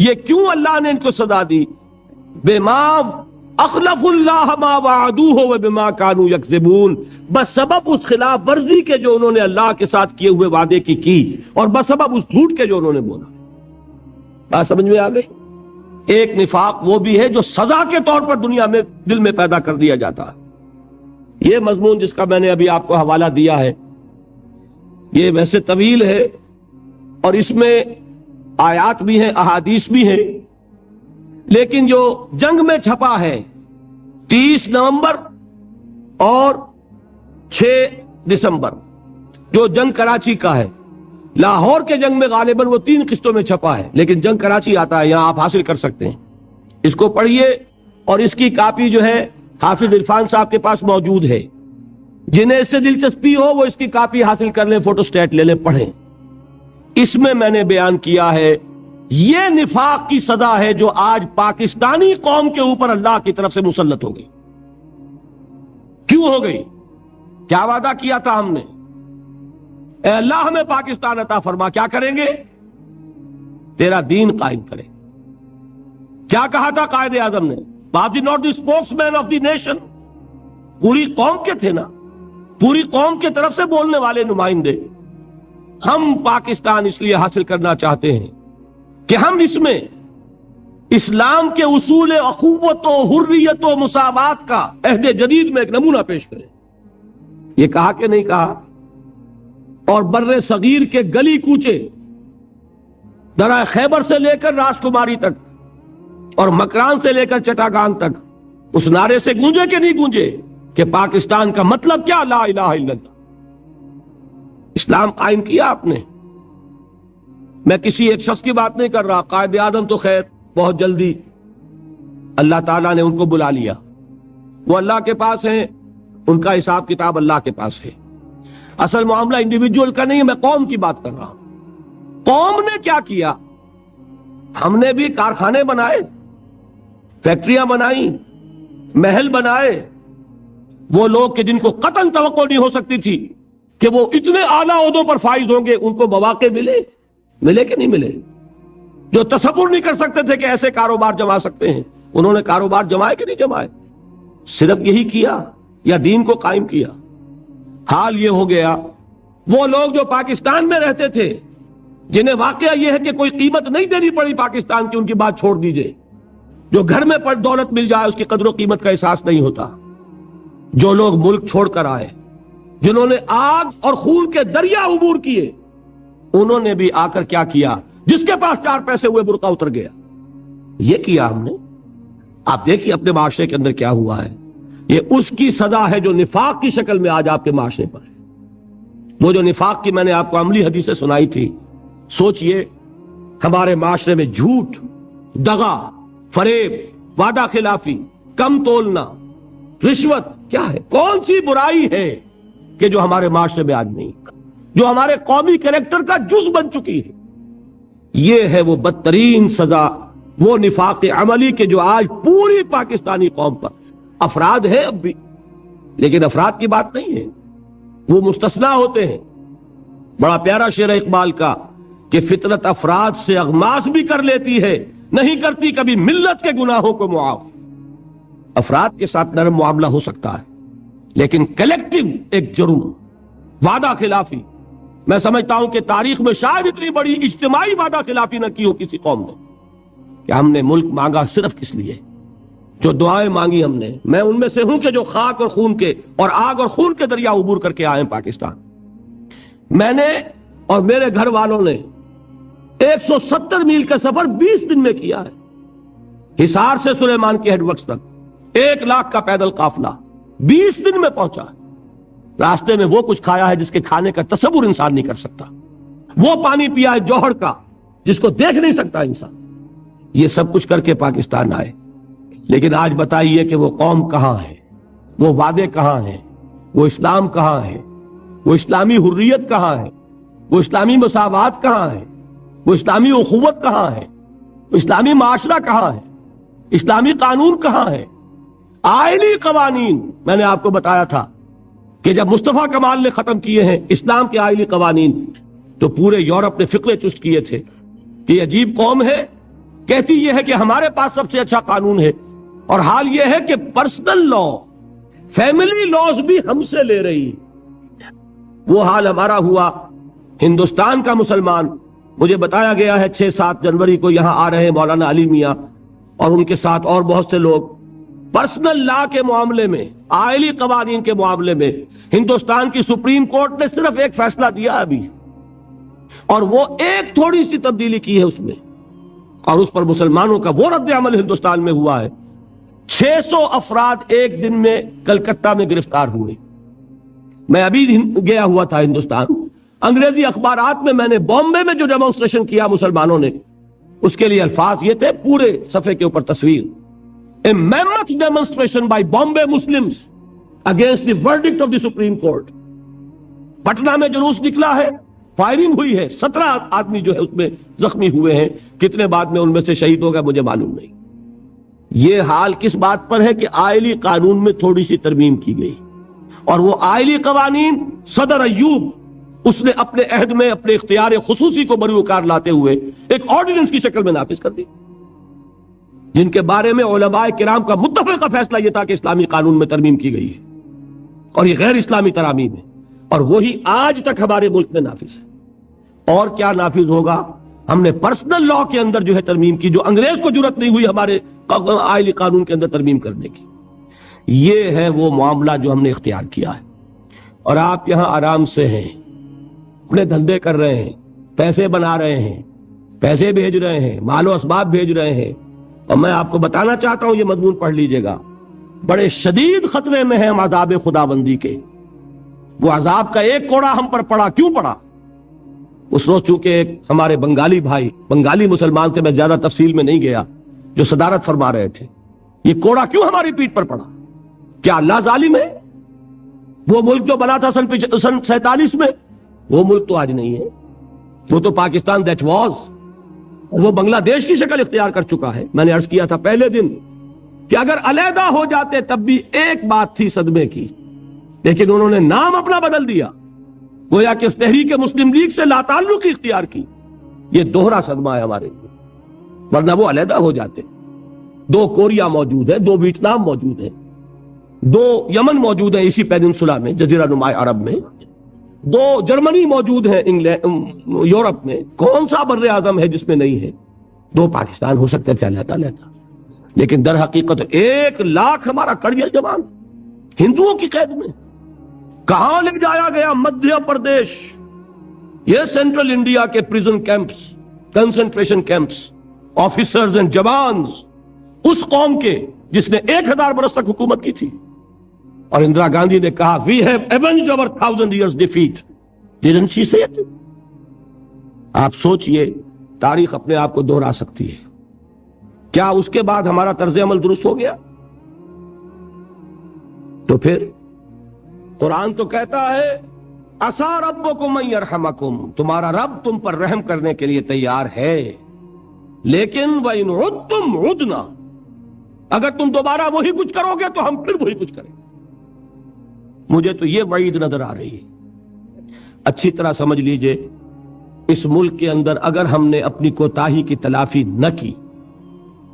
[SPEAKER 1] یہ کیوں اللہ نے ان کو سزا دی؟ بِمَا أَخْلَفُوا اللَّهَ مَا وَعَدُوهُ وَبِمَا كَانُوا يَكْذِبُونَ، بسبب اس خلاف ورزی کے جو انہوں نے اللہ کے ساتھ کیے ہوئے وعدے کی اور بسبب اس جھوٹ کے جو انہوں نے بولا. بات سمجھ میں آ گئی؟ ایک نفاق وہ بھی ہے جو سزا کے طور پر دنیا میں دل میں پیدا کر دیا جاتا ہے. یہ مضمون جس کا میں نے ابھی آپ کو حوالہ دیا ہے یہ ویسے طویل ہے اور اس میں آیات بھی ہیں، احادیث بھی ہیں، لیکن جو جنگ میں چھپا ہے 30 نومبر اور 6 دسمبر جو جنگ کراچی کا ہے، لاہور کے جنگ میں غالباً وہ 3 قسطوں میں چھپا ہے، لیکن جنگ کراچی آتا ہے، یہاں آپ حاصل کر سکتے ہیں. اس کو پڑھیے اور اس کی کاپی جو ہے حافظ عرفان صاحب کے پاس موجود ہے. جنہیں اس سے دلچسپی ہو وہ اس کی کاپی حاصل کر لیں، فوٹو سٹیٹ لے لیں، پڑھیں. اس میں نے بیان کیا ہے یہ نفاق کی سزا ہے جو آج پاکستانی قوم کے اوپر اللہ کی طرف سے مسلط ہو گئی. کیوں ہو گئی؟ کیا وعدہ کیا تھا ہم نے؟ اے اللہ ہمیں پاکستان عطا فرما، کیا کریں گے؟ تیرا دین قائم کرے. کیا کہا تھا قائد اعظم نے؟ Was he not the spokesman of the nation? پوری قوم کے تھے نا، پوری قوم کے طرف سے بولنے والے نمائندے. ہم پاکستان اس لیے حاصل کرنا چاہتے ہیں کہ ہم اس میں اسلام کے اصول اخوت و حریت و مساوات کا عہد جدید میں ایک نمونہ پیش کریں. یہ کہا کہ نہیں کہا؟ اور بر صغیر کے گلی کوچے درہ خیبر سے لے کر راجکماری تک اور مکران سے لے کر چٹاگان تک اس نعرے سے گونجے کہ نہیں گونجے کہ پاکستان کا مطلب کیا؟ لا الہ الا اللہ. اسلام قائم کیا آپ نے. میں کسی ایک شخص کی بات نہیں کر رہا. قائد اعظم تو خیر بہت جلدی اللہ تعالیٰ نے ان کو بلا لیا، وہ اللہ کے پاس ہیں، ان کا حساب کتاب اللہ کے پاس ہے. اصل معاملہ انڈیویجول کا نہیں ہے، میں قوم کی بات کر رہا ہوں. قوم نے کیا کیا؟ ہم نے بھی کارخانے بنائے، فیکٹریاں بنائیں، محل بنائے. وہ لوگ کہ جن کو قطعاً توقع نہیں ہو سکتی تھی کہ وہ اتنے اعلیٰ عہدوں پر فائز ہوں گے، ان کو مواقع ملے کہ نہیں ملے؟ جو تصور نہیں کر سکتے تھے کہ ایسے کاروبار جما سکتے ہیں، انہوں نے کاروبار جمائے کہ نہیں جمائے؟ صرف یہی کیا یا دین کو قائم کیا؟ حال یہ ہو گیا وہ لوگ جو پاکستان میں رہتے تھے، جنہیں واقعہ یہ ہے کہ کوئی قیمت نہیں دینی پڑی پاکستان کی، ان کی بات چھوڑ دیجئے. جو گھر میں دولت مل جائے اس کی قدر و قیمت کا احساس نہیں ہوتا. جو لوگ ملک چھوڑ کر آئے، جنہوں نے آگ اور خون کے دریا عبور کیے، انہوں نے بھی آ کر کیا کیا؟ جس کے پاس 4 پیسے ہوئے برقع اتر گیا. یہ کیا ہم نے. آپ دیکھیے اپنے معاشرے کے اندر کیا ہوا ہے. یہ اس کی سزا ہے جو نفاق کی شکل میں آج آپ کے معاشرے پر ہے. وہ جو نفاق کی میں نے آپ کو عملی حدیثیں سنائی تھی، سوچئے ہمارے معاشرے میں جھوٹ، دغا، فریب، وعدہ خلافی، کم تولنا، رشوت کیا ہے؟ کون سی برائی ہے کہ جو ہمارے معاشرے میں آج نہیں، جو ہمارے قومی کریکٹر کا جز بن چکی ہے؟ یہ ہے وہ بدترین سزا، وہ نفاق عملی کہ جو آج پوری پاکستانی قوم پر. افراد ہے اب بھی، لیکن افراد کی بات نہیں ہے، وہ مستثنا ہوتے ہیں. بڑا پیارا شعر ہے اقبال کا کہ فطرت افراد سے اغماس بھی کر لیتی ہے، نہیں کرتی کبھی ملت کے گناہوں کو معاف. افراد کے ساتھ نرم معاملہ ہو سکتا ہے، لیکن کلیکٹیو ایک جرم، وعدہ خلافی، میں سمجھتا ہوں کہ تاریخ میں شاید اتنی بڑی اجتماعی وعدہ خلافی نہ کی ہو کسی قوم نے. کہ ہم نے ملک مانگا صرف کس لیے؟ جو دعائیں مانگی ہم نے، میں ان میں سے ہوں کہ جو خاک اور خون کے اور آگ اور خون کے دریا عبور کر کے آئے ہیں پاکستان. میں نے اور میرے گھر والوں نے 170 میل کا سفر 20 دن میں کیا ہے. حصار سے سلیمان کی ہیڈ ورکس تک 1 لاکھ کا پیدل قافلہ 20 دن میں پہنچا. راستے میں وہ کچھ کھایا ہے جس کے کھانے کا تصور انسان نہیں کر سکتا. وہ پانی پیا ہے جوہر کا جس کو دیکھ نہیں سکتا انسان. یہ سب کچھ کر کے پاکستان آئے. لیکن آج بتائیے کہ وہ قوم کہاں ہے؟ وہ وعدے کہاں ہیں؟ وہ اسلام کہاں ہے؟ وہ اسلامی حریت کہاں ہے؟ وہ اسلامی مساوات کہاں ہے؟ وہ اسلامی اخوت کہاں ہے؟ وہ اسلامی معاشرہ کہاں ہے؟ اسلامی قانون کہاں ہے؟ آئینی قوانین. میں نے آپ کو بتایا تھا کہ جب مصطفیٰ کمال نے ختم کیے ہیں اسلام کے آئینی قوانین، تو پورے یورپ نے فقرے چست کیے تھے کہ یہ عجیب قوم ہے، کہتی یہ ہے کہ ہمارے پاس سب سے اچھا قانون ہے، اور حال یہ ہے کہ پرسنل لا، فیملی لاز بھی ہم سے لے رہی. وہ حال ہمارا ہوا. ہندوستان کا مسلمان، مجھے بتایا گیا ہے 6-7 جنوری کو یہاں آ رہے ہیں مولانا علی میاں اور ان کے ساتھ اور بہت سے لوگ. پرسنل لا کے معاملے میں، آئلی قوانین کے معاملے میں ہندوستان کی سپریم کورٹ نے صرف ایک فیصلہ دیا ابھی، اور وہ ایک تھوڑی سی تبدیلی کی ہے اس میں، اور اس پر مسلمانوں کا وہ رد عمل ہندوستان میں ہوا ہے. 600 افراد ایک دن میں کلکتہ میں گرفتار ہوئے. میں ابھی گیا ہوا تھا ہندوستان. انگریزی اخبارات میں نے بامبے میں جو ڈیمونسٹریشن کیا مسلمانوں نے، اس کے لیے الفاظ یہ تھے، پورے صفحے کے اوپر تصویر: A mammoth demonstration by Bombay Muslims against the verdict of the Supreme Court. Patna میں جلوس نکلا ہے، فائرنگ ہوئی ہے، 17 آدمی جو ہے اس میں زخمی ہوئے ہیں. کتنے بعد میں ان میں سے شہید ہو گئے مجھے معلوم نہیں. یہ حال کس بات پر ہے کہ آئلی قانون میں تھوڑی سی ترمیم کی گئی، اور وہ آئلی قوانین صدر ایوب اس نے اپنے عہد میں اپنے اختیار خصوصی کو بروکار لاتے ہوئے ایک آرڈیننس کی شکل میں نافذ کر دی، جن کے بارے میں علماء کرام کا متفقہ فیصلہ یہ تھا کہ اسلامی قانون میں ترمیم کی گئی ہے اور یہ غیر اسلامی ترامیم ہے، اور وہی آج تک ہمارے ملک میں نافذ ہے۔ اور کیا نافذ ہوگا؟ ہم نے پرسنل لا کے اندر جو ہے ترمیم کی، جو انگریز کو جرت نہیں ہوئی ہمارے آئلی قانون کے اندر ترمیم کرنے کی۔ یہ ہے وہ معاملہ جو ہم نے اختیار کیا ہے، اور آپ یہاں آرام سے ہیں، اپنے دھندے کر رہے ہیں، پیسے بنا رہے ہیں، پیسے بھیج رہے ہیں، مال و اسباب بھیج رہے ہیں، اور میں آپ کو بتانا چاہتا ہوں، یہ مضمون پڑھ لیجئے گا، بڑے شدید خطرے میں ہیں ہم عذاب خدا بندی کے۔ وہ عذاب کا ایک کوڑا ہم پر پڑا، کیوں پڑا؟ اس روز چونکہ ایک ہمارے بنگالی بھائی، بنگالی مسلمان سے میں زیادہ تفصیل میں نہیں گیا، جو صدارت فرما رہے تھے، یہ کوڑا کیوں ہماری پیٹھ پر پڑا؟ کیا اللہ ظالم ہے؟ وہ ملک جو بنا تھا سن 47 میں، وہ ملک تو آج نہیں ہے، وہ تو پاکستان دیٹ واز، وہ بنگلہ دیش کی شکل اختیار کر چکا ہے۔ میں نے عرض کیا تھا پہلے دن کہ اگر علیحدہ ہو جاتے تب بھی ایک بات تھی صدمے کی، لیکن انہوں نے نام اپنا بدل دیا، گویا کہ اس تحریک مسلم لیگ سے لا تعلقی اختیار کی۔ یہ دوہرا صدمہ ہے ہمارے لیے، ورنہ وہ علیحدہ ہو جاتے۔ 2 کوریا موجود ہے، 2 ویتنام موجود ہے، 2 یمن موجود ہیں اسی پیننسولا میں، جزیرہ نما عرب میں، 2 جرمنی موجود ہیں انگلینڈ یورپ میں، کون سا بر اعظم ہے جس میں نہیں ہے؟ 2 پاکستان ہو سکتا ہے چاہے لیتا، لیکن در حقیقت 1 لاکھ ہمارا کڑیل جوان ہندوؤں کی قید میں۔ کہاں لے جایا گیا؟ مدھیہ پردیش۔ یہ سینٹرل انڈیا کے prison camps, concentration camps, officers and jawans اس قوم کے جس نے 1000 برس تک حکومت کی تھی، اور اندرا گاندھی نے کہا we have avenged our 1000 years defeat. Didn't she say it? آپ سوچئے، تاریخ اپنے آپ کو دوہرا سکتی ہے۔ کیا اس کے بعد ہمارا طرز عمل درست ہو گیا؟ تو پھر قرآن تو کہتا ہے عسیٰ ربکم ان یرحمکم، تمہارا رب تم پر رحم کرنے کے لیے تیار ہے، لیکن وَإِنْ عُدْتُمْ عُدْنَا، اگر تم دوبارہ وہی کچھ کرو گے تو ہم پھر وہی کچھ کریں گے۔ مجھے تو یہ وعید نظر آ رہی ہے۔ اچھی طرح سمجھ لیجئے، اس ملک کے اندر اگر ہم نے اپنی کوتاہی کی تلافی نہ کی،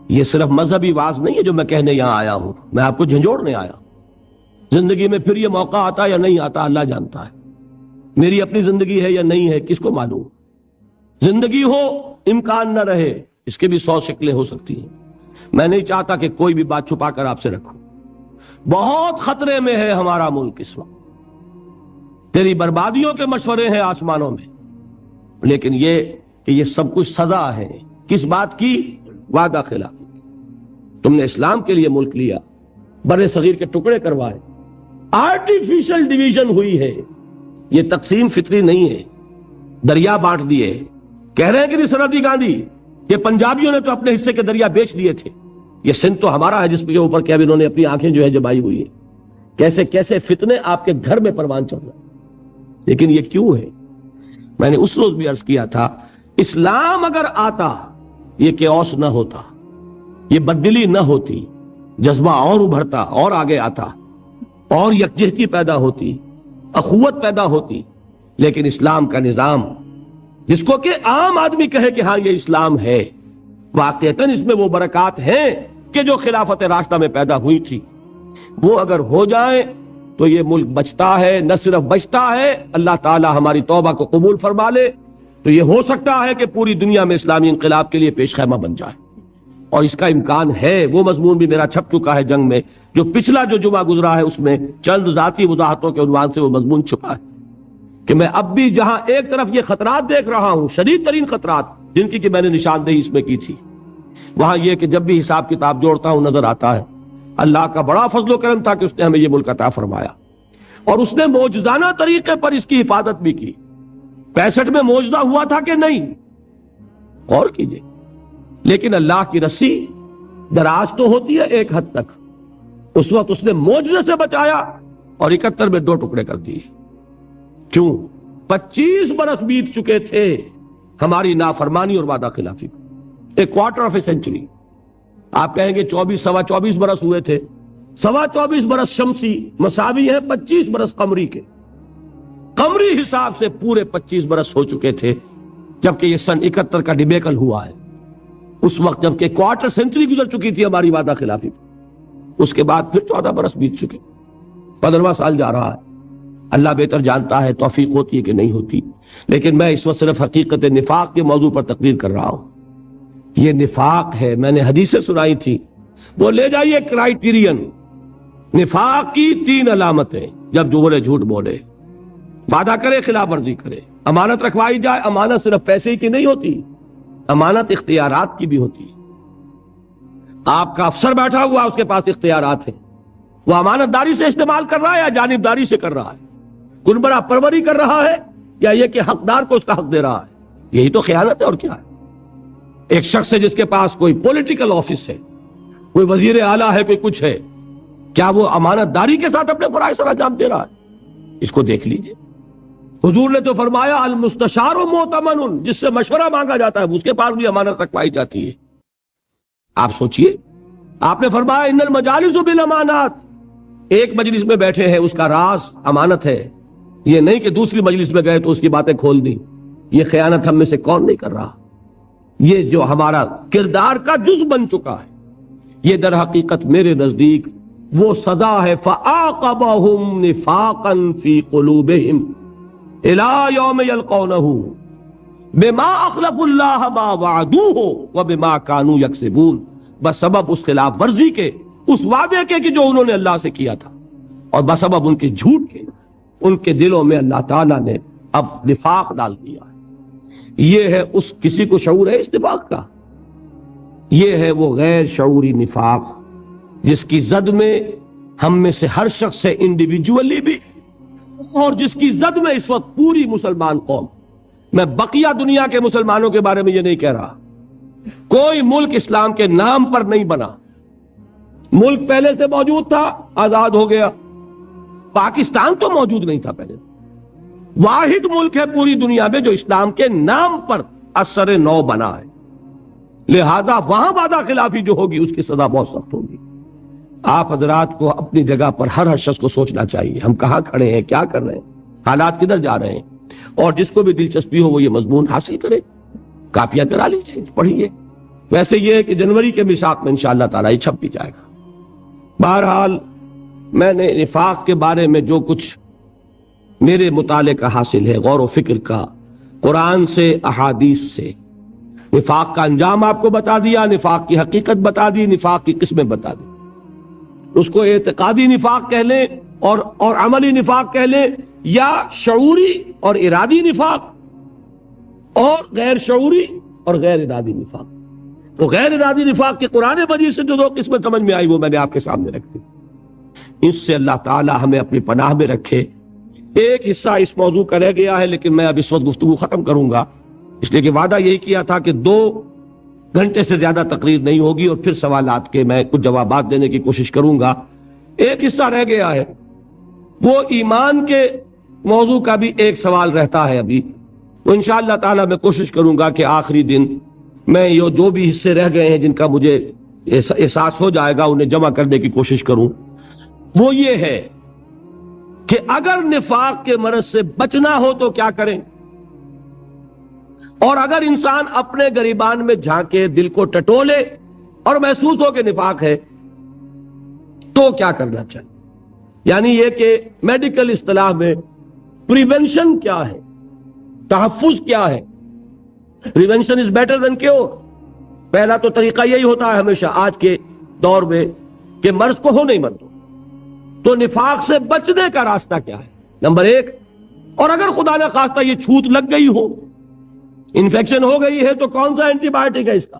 [SPEAKER 1] یہ صرف مذہبی واز نہیں ہے جو میں کہنے یہاں آیا ہوں، میں آپ کو جھنجھوڑنے آیا ہوں۔ زندگی میں پھر یہ موقع آتا یا نہیں آتا اللہ جانتا ہے، میری اپنی زندگی ہے یا نہیں ہے کس کو معلوم۔ زندگی ہو امکان نہ رہے، اس کے بھی 100 شکلیں ہو سکتی ہیں۔ میں نہیں چاہتا کہ کوئی بھی بات چھپا کر آپ سے رکھوں۔ بہت خطرے میں ہے ہمارا ملک اس وقت، تیری بربادیوں کے مشورے ہیں آسمانوں میں، لیکن یہ کہ یہ سب کچھ سزا ہے کس بات کی؟ وعدہ خلافی۔ تم نے اسلام کے لیے ملک لیا، بر صغیر کے ٹکڑے کروائے، آرٹیفیشل ڈویژن ہوئی ہے، یہ تقسیم فطری نہیں ہے، دریا بانٹ دیے۔ کہہ رہے ہیں کہ سرحدی گاندھی کہ پنجابیوں نے تو اپنے حصے کے دریا بیچ دیے تھے، یہ سندھ تو ہمارا ہے جس کے اوپر کہ اب انہوں نے اپنی آنکھیں جو ہے جبائی ہوئی ہیں۔ کیسے کیسے فتنے آپ کے گھر میں پروان چڑھ رہے ہیں، لیکن یہ کیوں ہے؟ میں نے اس روز بھی عرض کیا تھا، اسلام اگر آتا یہ کیوس نہ ہوتا، یہ بددلی نہ ہوتی، جذبہ اور ابھرتا اور آگے آتا، اور یکجہتی پیدا ہوتی، اخوت پیدا ہوتی۔ لیکن اسلام کا نظام جس کو کہ عام آدمی کہے کہ ہاں یہ اسلام ہے، واقعتاً اس میں وہ برکات ہیں کہ جو خلافت راشدہ میں پیدا ہوئی تھی، وہ اگر ہو جائیں تو یہ ملک بچتا ہے، نہ صرف بچتا ہے، اللہ تعالی ہماری توبہ کو قبول فرما لے تو یہ ہو سکتا ہے کہ پوری دنیا میں اسلامی انقلاب کے لیے پیش خیمہ بن جائے، اور اس کا امکان ہے۔ وہ مضمون بھی میرا چھپ چکا ہے جنگ میں، جو پچھلا جو جمعہ گزرا ہے اس میں چند ذاتی وضاحتوں کے عنوان سے وہ مضمون چھپا ہے کہ میں اب بھی جہاں ایک طرف یہ خطرات دیکھ رہا ہوں، شدید ترین خطرات جن کی کہ میں نے نشاندہی اس میں کی تھی، وہاں یہ کہ جب بھی حساب کتاب جوڑتا ہوں نظر آتا ہے اللہ کا بڑا فضل و کرم تھا کہ اس نے ہمیں یہ ملک عطا فرمایا، اور اس نے معجزانہ طریقے پر اس کی حفاظت بھی کی۔ 65 میں معجزہ ہوا تھا کہ نہیں؟ غور کیجئے۔ لیکن اللہ کی رسی دراز تو ہوتی ہے ایک حد تک، اس وقت اس نے معجزے سے بچایا اور 71 میں 2 ٹکڑے کر دیے۔ کیوں؟ 25 برس بیت چکے تھے ہماری نافرمانی اور وعدہ خلافی کو، ایک کوارٹر آف اے سینچری۔ آپ کہیں گے 24 برس ہوئے تھے، 24 برس شمسی مساوی ہیں 25 برس قمری کے۔ قمری حساب سے پورے 25 برس ہو چکے تھے جبکہ یہ سن 71 کا ڈیبیکل ہوا ہے. اس وقت جبکہ کوارٹر سینچری گزر چکی تھی ہماری وعدہ خلافی پر. اس کے بعد پھر 14 برس بیت چکے، 15واں سال جا رہا ہے. اللہ بہتر جانتا ہے توفیق ہوتی ہے کہ نہیں ہوتی، لیکن میں اس وقت صرف حقیقت نفاق کے موضوع پر تقریر کر رہا ہوں. یہ نفاق ہے. میں نے حدیثیں سنائی تھی، وہ لے جائیے کرائیٹیرین. نفاق کی 3 علامتیں: جب جو بولے جھوٹ بولے، وعدہ کرے خلاف ورزی کرے، امانت رکھوائی جائے. امانت صرف پیسے کی نہیں ہوتی، امانت اختیارات کی بھی ہوتی ہے. آپ کا افسر بیٹھا ہوا اس کے پاس اختیارات ہیں، وہ امانت داری سے استعمال کر رہا ہے یا جانبداری سے کر رہا ہے؟ کنبرہ پروری کر رہا ہے یا یہ کہ حقدار کو اس کا حق دے رہا ہے؟ یہی تو خیانت ہے اور کیا ہے. ایک شخص ہے جس کے پاس کوئی پولیٹیکل آفس ہے، کوئی وزیر اعلیٰ ہے، کوئی کچھ ہے، کیا وہ امانت داری کے ساتھ اپنے فرائض سر انجام دے رہا ہے؟ اس کو دیکھ لیجئے. حضور نے تو فرمایا المستشار مؤتمن، جس سے مشورہ مانگا جاتا ہے اس کے پاس بھی امانت رکھوائی جاتی ہے. آپ سوچئے، آپ نے فرمایا ان المجالس بالامانات، ایک مجلس میں بیٹھے ہیں اس کا راز امانت ہے. یہ نہیں کہ دوسری مجلس میں گئے تو اس کی باتیں کھول دی. یہ خیانت ہم میں سے کون نہیں کر رہا؟ یہ جو ہمارا کردار کا جز بن چکا ہے، یہ در حقیقت میرے نزدیک وہ سزا ہے. فَعَاقَبَهُمْ نِفَاقًا فِي قُلُوبِهِمْ إِلَى يَوْمِ يَلْقَوْنَهُ بِمَا أَخْلَفُوا اللَّهَ مَا وَعَدُوهُ وَبِمَا كَانُوا يَكْسِبُونَ. بسبب اس خلاف ورزی کے، اس وعدے کے کہ جو انہوں نے اللہ سے کیا تھا، اور بسبب ان کے جھوٹ کے، ان کے دلوں میں اللہ تعالیٰ نے اب نفاق ڈال دیا ہے. یہ ہے اس کسی کو شعور ہے اس نفاق کا؟ یہ ہے وہ غیر شعوری نفاق جس کی زد میں ہم میں سے ہر شخص ہے انڈیویجولی بھی، اور جس کی زد میں اس وقت پوری مسلمان قوم. میں بقیہ دنیا کے مسلمانوں کے بارے میں یہ نہیں کہہ رہا. کوئی ملک اسلام کے نام پر نہیں بنا. ملک پہلے سے موجود تھا، آزاد ہو گیا. پاکستان تو موجود نہیں تھا پہلے. واحد ملک ہے پوری دنیا میں جو اسلام کے نام پر اثر نو بنا ہے. لہذا وہاں وعدہ خلافی جو ہوگی اس کی سزا بہت سخت ہوگی. آپ حضرات کو اپنی جگہ پر ہر شخص کو سوچنا چاہیے ہم کہاں کھڑے ہیں، کیا کر رہے ہیں، حالات کدھر جا رہے ہیں. اور جس کو بھی دلچسپی ہو وہ یہ مضمون حاصل کرے، کاپیاں کرا لیجیے، پڑھیے. ویسے یہ ہے کہ جنوری کے میثاق میں انشاءاللہ تعالیٰ یہ چھپ بھی جائے گا. بہرحال میں نے نفاق کے بارے میں جو کچھ میرے مطالعے کا حاصل ہے، غور و فکر کا، قرآن سے احادیث سے، نفاق کا انجام آپ کو بتا دیا، نفاق کی حقیقت بتا دی، نفاق کی قسمیں بتا دی. اس کو اعتقادی نفاق کہہ لیں اور عملی نفاق کہہ لیں، یا شعوری اور ارادی نفاق، اور غیر شعوری اور غیر ارادی نفاق. تو غیر ارادی نفاق کے قرآن مجید سے جو 2 قسمیں سمجھ میں آئی وہ میں نے آپ کے سامنے رکھ دی. اس سے اللہ تعالی ہمیں اپنی پناہ میں رکھے. ایک حصہ اس موضوع کا رہ گیا ہے لیکن میں اب اس وقت گفتگو ختم کروں گا، اس لیے کہ وعدہ یہی کیا تھا کہ 2 گھنٹے سے زیادہ تقریر نہیں ہوگی اور پھر سوالات کے میں کچھ جوابات دینے کی کوشش کروں گا. ایک حصہ رہ گیا ہے، وہ ایمان کے موضوع کا بھی ایک سوال رہتا ہے ابھی. تو انشاءاللہ تعالی میں کوشش کروں گا کہ آخری دن میں یہ جو بھی حصے رہ گئے ہیں جن کا مجھے احساس ہو جائے گا انہیں جمع کرنے کی کوشش کروں. وہ یہ ہے کہ اگر نفاق کے مرض سے بچنا ہو تو کیا کریں، اور اگر انسان اپنے گریبان میں جھانکے، دل کو ٹٹولے اور محسوس ہو کہ نفاق ہے تو کیا کرنا چاہیے. یعنی یہ کہ میڈیکل اصطلاح میں پریونشن کیا ہے، تحفظ کیا ہے. Prevention is better than cure. پہلا تو طریقہ یہی ہوتا ہے ہمیشہ آج کے دور میں کہ مرض کو ہو نہیں مت دو. تو نفاق سے بچنے کا راستہ کیا ہے؟ نمبر 1، اور اگر خدا نہ خواستہ یہ چھوت لگ گئی ہو، انفیکشن ہو گئی ہے، تو کون سا اینٹی بائیوٹک ہے اس کا،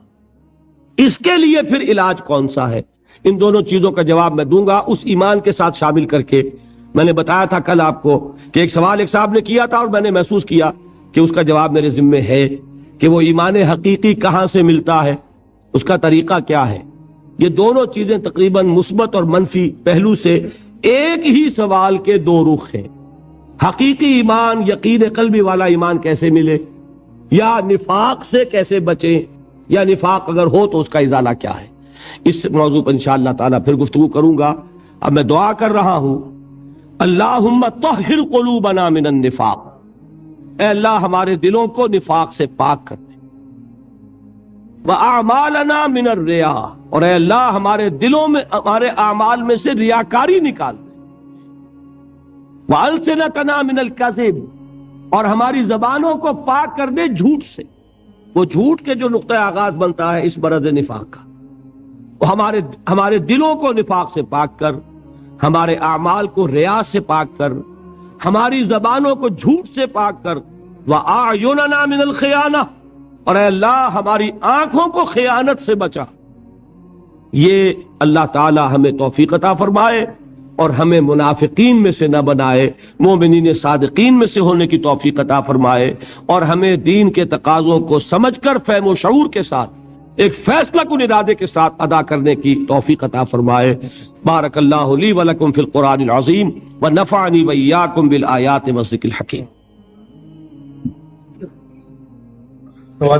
[SPEAKER 1] اس کے لیے پھر علاج کون سا ہے. ان دونوں چیزوں کا جواب میں دوں گا اس ایمان کے ساتھ شامل کر کے. میں نے بتایا تھا کل آپ کو کہ ایک سوال ایک صاحب نے کیا تھا اور میں نے محسوس کیا کہ اس کا جواب میرے ذمے ہے کہ وہ ایمان حقیقی کہاں سے ملتا ہے، اس کا طریقہ کیا ہے. یہ دونوں چیزیں تقریباً مثبت اور منفی پہلو سے ایک ہی سوال کے 2 رخ ہیں. حقیقی ایمان، یقین قلبی والا ایمان کیسے ملے، یا نفاق سے کیسے بچیں، یا نفاق اگر ہو تو اس کا ازالہ کیا ہے. اس موضوع پر انشاءاللہ تعالیٰ پھر گفتگو کروں گا. اب میں دعا کر رہا ہوں اللہم طہر قلوبنا من النفاق، اے اللہ ہمارے دلوں کو نفاق سے پاک کر دے، وَأَعْمَالَنَا مِنَ الرِّيَاءِ، اور اے اللہ ہمارے دلوں میں، ہمارے اعمال میں سے ریاکاری نکال دے، وَأَلْسِنَتَنَا مِنَ الْكَذِبِ، اور ہماری زبانوں کو پاک کر دے جھوٹ سے، وہ جھوٹ کے جو نقطہ آغاز بنتا ہے اس مرض نفاق کا، وہ ہمارے دلوں کو نفاق سے پاک کر، ہمارے اعمال کو ریا سے پاک کر، ہماری زبانوں کو جھوٹ سے پاک کر، وَأَعْيُنَنَا مِنَ الْخِيَانَةِ، اور اے اللہ ہماری آنکھوں کو خیانت سے بچا۔ یہ اللہ تعالی ہمیں توفیق عطا فرمائے اور ہمیں منافقین میں سے نہ بنائے، مومنین صادقین میں سے ہونے کی توفیق عطا فرمائے، اور ہمیں دین کے تقاضوں کو سمجھ کر فہم و شعور کے ساتھ ایک فیصلہ کن ارادے کے ساتھ ادا کرنے کی توفیق عطا فرمائے۔ بارک اللہ لی ولکم فی القرآن العظیم ونفعنی وإیاکم بالآیات والذکر الحکیم۔
[SPEAKER 2] اور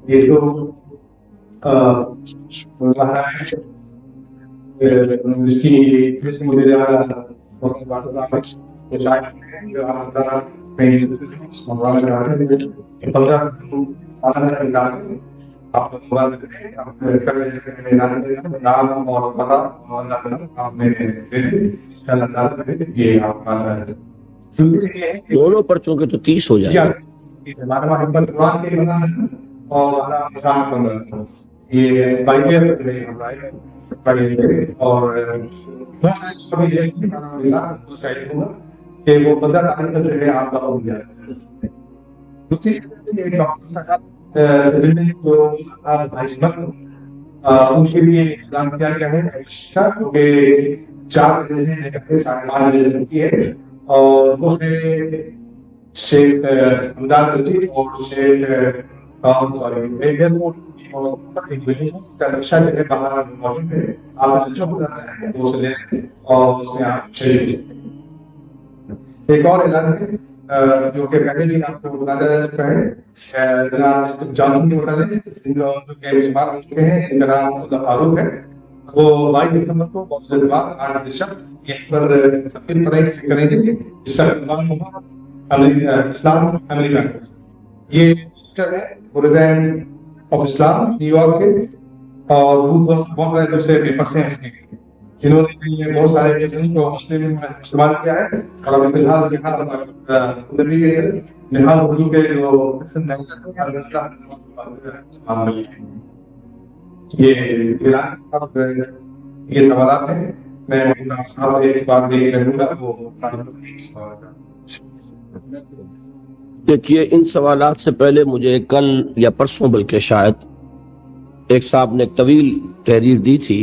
[SPEAKER 2] یہ جو اس کی مجھے
[SPEAKER 1] دونوں پرچوں کے تو 30 ہو جائے،
[SPEAKER 2] اور کہ وہ بدر آپ کا ہو گیا۔ ان کے لیے اقدام کیا گیا ہے کہ 4 بجے ہے، اور وہ ہے شیخ امداد لطیف اور شیخ ایک اور اعلان ہے جو کہ پہلے بھی آپ کو بتایا جا چکا ہے، جناب جانسن ہوٹل ہے جو کہ مسمار ہو چکے ہیں، جناب فاروق ہے، وہ 22 دسمبر کو بہت سے بعد 8 دسمبر اس پر سفیر پڑھائی کریں گے، جس کا عنوان ہوگا اسلام امریکہ۔ یہ ہے president of Islam new York کے، اور بہت سارے دوسرے پیپرس ہیں اس کے، جنہوں نے بہت سارے کو مسلم میں استعمال کیا ہے، اور ابھی فی الحال نہال اردو کے جو یہ سوالات ہیں، میں ایک بار کہوں گا وہ
[SPEAKER 1] دیکھیے ان سوالات سے پہلے مجھے کل یا پرسوں بلکہ شاید ایک صاحب نے طویل تحریر دی تھی،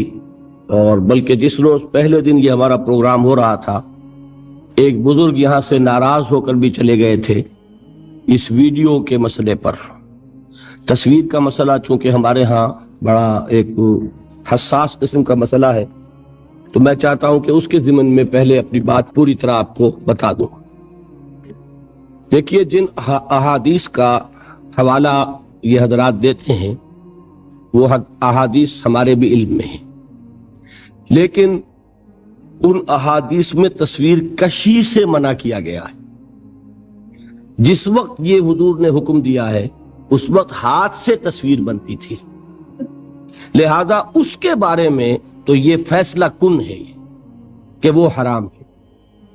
[SPEAKER 1] اور بلکہ جس روز پہلے دن یہ ہمارا پروگرام ہو رہا تھا ایک بزرگ یہاں سے ناراض ہو کر بھی چلے گئے تھے اس ویڈیو کے مسئلے پر۔ تصویر کا مسئلہ چونکہ ہمارے ہاں بڑا ایک حساس قسم کا مسئلہ ہے، تو میں چاہتا ہوں کہ اس کے ضمن میں پہلے اپنی بات پوری طرح آپ کو بتا دوں۔ دیکھیے جن احادیث کا حوالہ یہ حضرات دیتے ہیں وہ احادیث ہمارے بھی علم میں ہیں، لیکن ان احادیث میں تصویر کشی سے منع کیا گیا ہے۔ جس وقت یہ حضور نے حکم دیا ہے اس وقت ہاتھ سے تصویر بنتی تھی، لہذا اس کے بارے میں تو یہ فیصلہ کن ہے کہ وہ حرام ہے،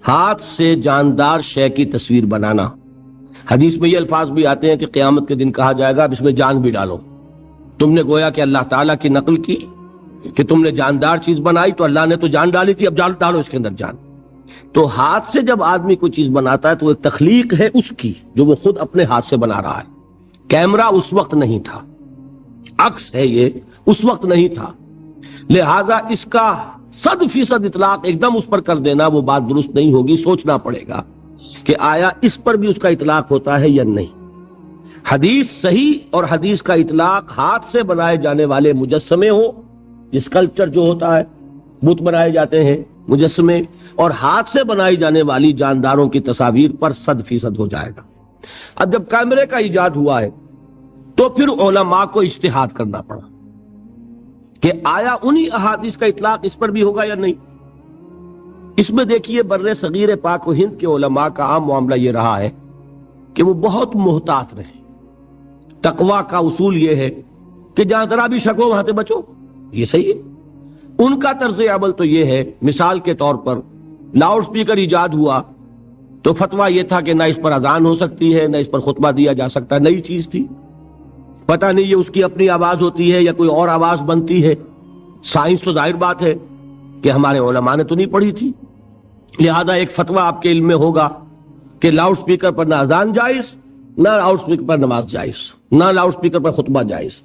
[SPEAKER 1] ہاتھ سے جاندار شے کی تصویر بنانا۔ حدیث میں یہ الفاظ بھی آتے ہیں کہ قیامت کے دن کہا جائے گا اب اس میں جان بھی ڈالو۔ تم نے گویا کہ اللہ تعالیٰ کی نقل کی کہ تم نے جاندار چیز بنائی تو اللہ نے تو جان ڈالی تھی، اب جان ڈالو اس کے اندر جان۔ تو ہاتھ سے جب آدمی کوئی چیز بناتا ہے تو ایک تخلیق ہے اس کی جو وہ خود اپنے ہاتھ سے بنا رہا ہے۔ کیمرہ اس وقت نہیں تھا، عکس ہے یہ، اس وقت نہیں تھا، لہذا اس کا 100% اطلاق ایک دم اس پر کر دینا وہ بات درست نہیں ہوگی۔ سوچنا پڑے گا کہ آیا اس پر بھی اس کا اطلاق ہوتا ہے یا نہیں۔ حدیث صحیح اور حدیث کا اطلاق ہاتھ سے بنائے جانے والے مجسمے ہو یہ اسکلپچر جو ہوتا ہے، بت بنائے جاتے ہیں، مجسمے، اور ہاتھ سے بنائی جانے والی جانداروں کی تصاویر پر 100% ہو جائے گا۔ اب جب کیمرے کا ایجاد ہوا ہے تو پھر علماء کو اجتہاد کرنا پڑا کہ آیا انہی احادیث کا اطلاق اس پر بھی ہوگا یا نہیں۔ اس میں دیکھیے بر صغیر پاک و ہند کے علماء کا عام معاملہ یہ رہا ہے کہ وہ بہت محتاط رہے۔ تقویٰ کا اصول یہ ہے کہ جہاں ذرا بھی شک ہو وہاں سے بچو، یہ صحیح ہے۔ ان کا طرز عمل تو یہ ہے، مثال کے طور پر لاؤڈ سپیکر ایجاد ہوا تو فتویٰ یہ تھا کہ نہ اس پر اذان ہو سکتی ہے، نہ اس پر خطبہ دیا جا سکتا ہے، نئی چیز تھی، پتہ نہیں یہ اس کی اپنی آواز ہوتی ہے یا کوئی اور آواز بنتی ہے۔ سائنس تو ظاہر بات ہے کہ ہمارے علماء نے تو نہیں پڑھی تھی، لہذا ایک فتویٰ آپ کے علم میں ہوگا کہ لاؤڈ سپیکر پر نہ اذان جائز، نہ لاؤڈ سپیکر پر نماز جائز، نہ لاؤڈ سپیکر پر خطبہ جائز۔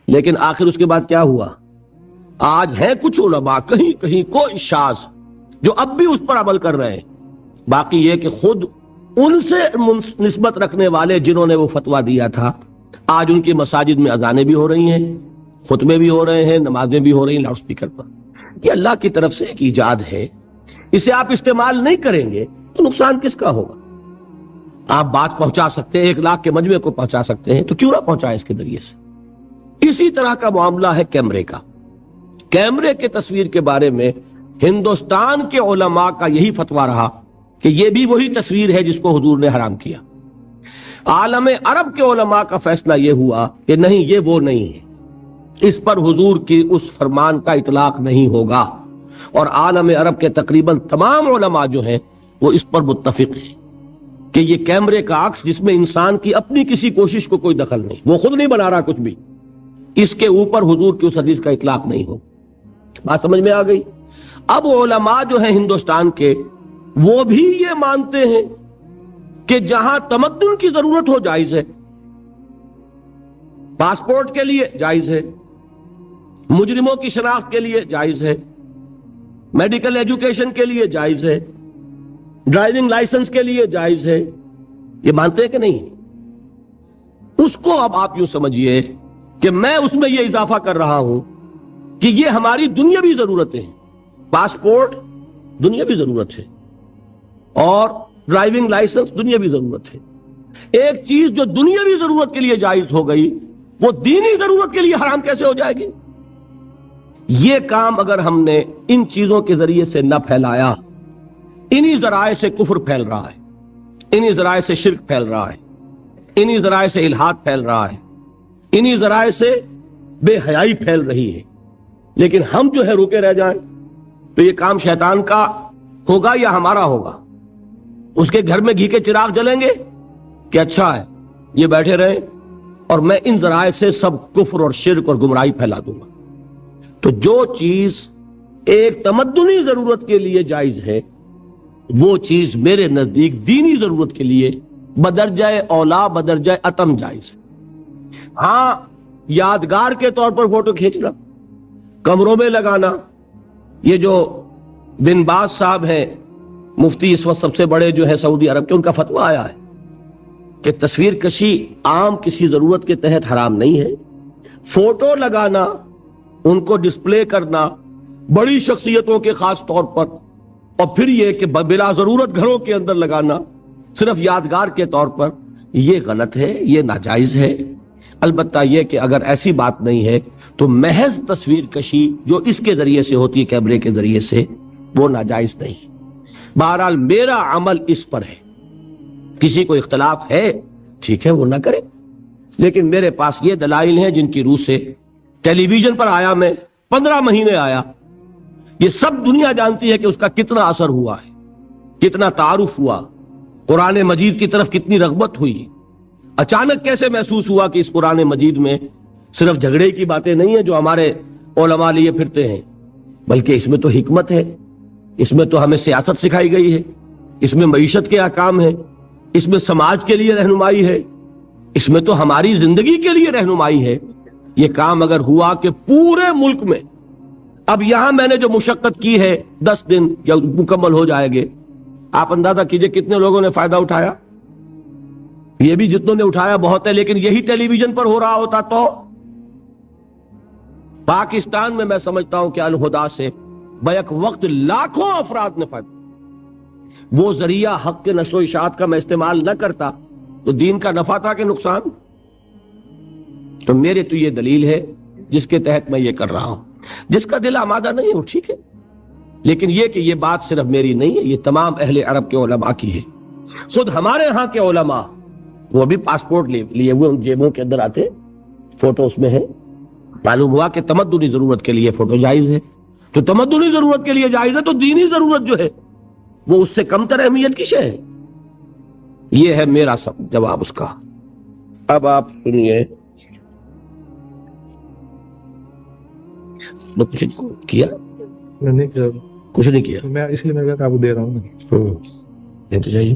[SPEAKER 1] لیکن آخر اس کے بعد کیا ہوا؟ آج ہیں کچھ علماء کہیں کہیں کوئی شاذ جو اب بھی اس پر عمل کر رہے ہیں، باقی یہ کہ خود ان سے نسبت رکھنے والے جنہوں نے وہ فتویٰ دیا تھا، آج ان کی مساجد میں اذانیں بھی ہو رہی ہیں، خطبے بھی ہو رہے ہیں، نمازیں بھی ہو رہی ہیں لاؤڈ سپیکر پر۔ یہ اللہ کی طرف سے ایک ایجاد ہے، اسے آپ استعمال نہیں کریں گے تو نقصان کس کا ہوگا؟ آپ بات پہنچا سکتے ہیں، 1 لاکھ کے مجمع کو پہنچا سکتے ہیں، تو کیوں نہ پہنچائے اس کے ذریعے سے۔ اسی طرح کا معاملہ ہے کیمرے کا۔ کیمرے کے تصویر کے بارے میں ہندوستان کے علماء کا یہی فتویٰ رہا کہ یہ بھی وہی تصویر ہے جس کو حضور نے حرام کیا۔ عالم عرب کے علماء کا فیصلہ یہ ہوا کہ نہیں، یہ وہ نہیں ہے، اس پر حضور کی اس فرمان کا اطلاق نہیں ہوگا، اور عالم عرب کے تقریباً تمام علماء جو ہیں وہ اس پر متفق ہیں کہ یہ کیمرے کا عکس جس میں انسان کی اپنی کسی کوشش کو کوئی دخل نہیں، وہ خود نہیں بنا رہا کچھ بھی، اس کے اوپر حضور کی اس حدیث کا اطلاق نہیں ہو۔ بات سمجھ میں آ گئی؟ اب علماء جو ہیں ہندوستان کے، وہ بھی یہ مانتے ہیں کہ جہاں تمدن کی ضرورت ہو جائز ہے، پاسپورٹ کے لیے جائز ہے، مجرموں کی شناخت کے لیے جائز ہے، میڈیکل ایجوکیشن کے لیے جائز ہے، ڈرائیونگ لائسنس کے لیے جائز ہے، یہ مانتے ہیں کہ نہیں؟ اس کو اب آپ یوں سمجھیے کہ میں اس میں یہ اضافہ کر رہا ہوں کہ یہ ہماری دنیاوی ضرورتیں ہیں، پاسپورٹ دنیاوی ضرورت ہے اور ڈرائیونگ لائسنس دنیاوی ضرورت ہے۔ ایک چیز جو دنیاوی ضرورت کے لیے جائز ہو گئی وہ دینی ضرورت کے لیے حرام کیسے ہو جائے گی؟ یہ کام اگر ہم نے ان چیزوں کے ذریعے سے نہ پھیلایا، انہی ذرائع سے کفر پھیل رہا ہے، انہی ذرائع سے شرک پھیل رہا ہے، انہی ذرائع سے الحاد پھیل رہا ہے، انہی ذرائع سے بے حیائی پھیل رہی ہے۔ لیکن ہم جو ہے روکے رہ جائیں تو یہ کام شیطان کا ہوگا یا ہمارا ہوگا؟ اس کے گھر میں گھی کے چراغ جلیں گے کہ اچھا ہے یہ بیٹھے رہیں اور میں ان ذرائع سے سب کفر اور شرک اور گمراہی پھیلا دوں گا۔ تو جو چیز ایک تمدنی ضرورت کے لیے جائز ہے، وہ چیز میرے نزدیک دینی ضرورت کے لیے بدرجہ اولا بدرجہ اتم جائز ہے۔ ہاں، یادگار کے طور پر فوٹو کھینچنا، کمروں میں لگانا، یہ جو بن باز صاحب ہیں مفتی اس وقت سب سے بڑے جو ہے سعودی عرب کے، ان کا فتویٰ آیا ہے کہ تصویر کشی عام کسی ضرورت کے تحت حرام نہیں ہے، فوٹو لگانا، ان کو ڈسپلے کرنا بڑی شخصیتوں کے خاص طور پر، اور پھر یہ کہ بلا ضرورت گھروں کے اندر لگانا صرف یادگار کے طور پر، یہ غلط ہے، یہ ناجائز ہے۔ البتہ یہ کہ اگر ایسی بات نہیں ہے تو محض تصویر کشی جو اس کے ذریعے سے ہوتی ہے، کیمرے کے ذریعے سے، وہ ناجائز نہیں۔ بہرحال میرا عمل اس پر ہے، کسی کو اختلاف ہے ٹھیک ہے وہ نہ کرے، لیکن میرے پاس یہ دلائل ہیں جن کی روح سے ٹیلی ویژن پر آیا، میں 15 مہینے آیا، یہ سب دنیا جانتی ہے کہ اس کا کتنا اثر ہوا ہے، کتنا تعارف ہوا، قرآن مجید کی طرف کتنی رغبت ہوئی۔ اچانک کیسے محسوس ہوا کہ اس قرآن مجید میں صرف جھگڑے کی باتیں نہیں ہیں جو ہمارے علماء لیے پھرتے ہیں، بلکہ اس میں تو حکمت ہے، اس میں تو ہمیں سیاست سکھائی گئی ہے، اس میں معیشت کے احکام ہیں، اس میں سماج کے لیے رہنمائی ہے، اس میں تو ہماری زندگی کے لیے رہنمائی ہے۔ یہ کام اگر ہوا کہ پورے ملک میں، اب یہاں میں نے جو مشقت کی ہے 10 دن یا مکمل ہو جائے گے، آپ اندازہ کیجئے کتنے لوگوں نے فائدہ اٹھایا۔ یہ بھی جتنوں نے اٹھایا بہت ہے، لیکن یہی ٹیلی ویژن پر ہو رہا ہوتا تو، پاکستان میں سمجھتا ہوں کہ الہدا سے بیک وقت لاکھوں افراد نے فائدہ، وہ ذریعہ حق کے نشر و اشاعت کا میں استعمال نہ کرتا تو دین کا نفع تھا کہ نقصان؟ تو میرے تو یہ دلیل ہے جس کے تحت میں یہ کر رہا ہوں. جس کا دل آمادہ نہیں ہے وہ ٹھیک ہے، لیکن یہ کہ یہ بات صرف میری نہیں ہے، یہ تمام اہل عرب کے علماء کی ہے. خود ہمارے ہاں کے علماء وہ بھی پاسپورٹ لیے ہوئے ان جیبوں کے اندر آتے، فوٹو اس میں ہے. معلوم ہوا کہ تمدنی ضرورت کے لیے فوٹو جائز ہے، تو تمدنی ضرورت کے لیے جائز ہے تو دینی ضرورت جو ہے وہ اس سے کم تر اہمیت کی شے ہے. یہ ہے میرا سب جواب اس کا. اب آپ سنیے، کچھ کیا
[SPEAKER 2] میں نہیں کیا،
[SPEAKER 1] کچھ نہیں کیا،
[SPEAKER 2] میں اس لیے میں آپ کو دے رہا ہوں.
[SPEAKER 1] دیتے جائیے.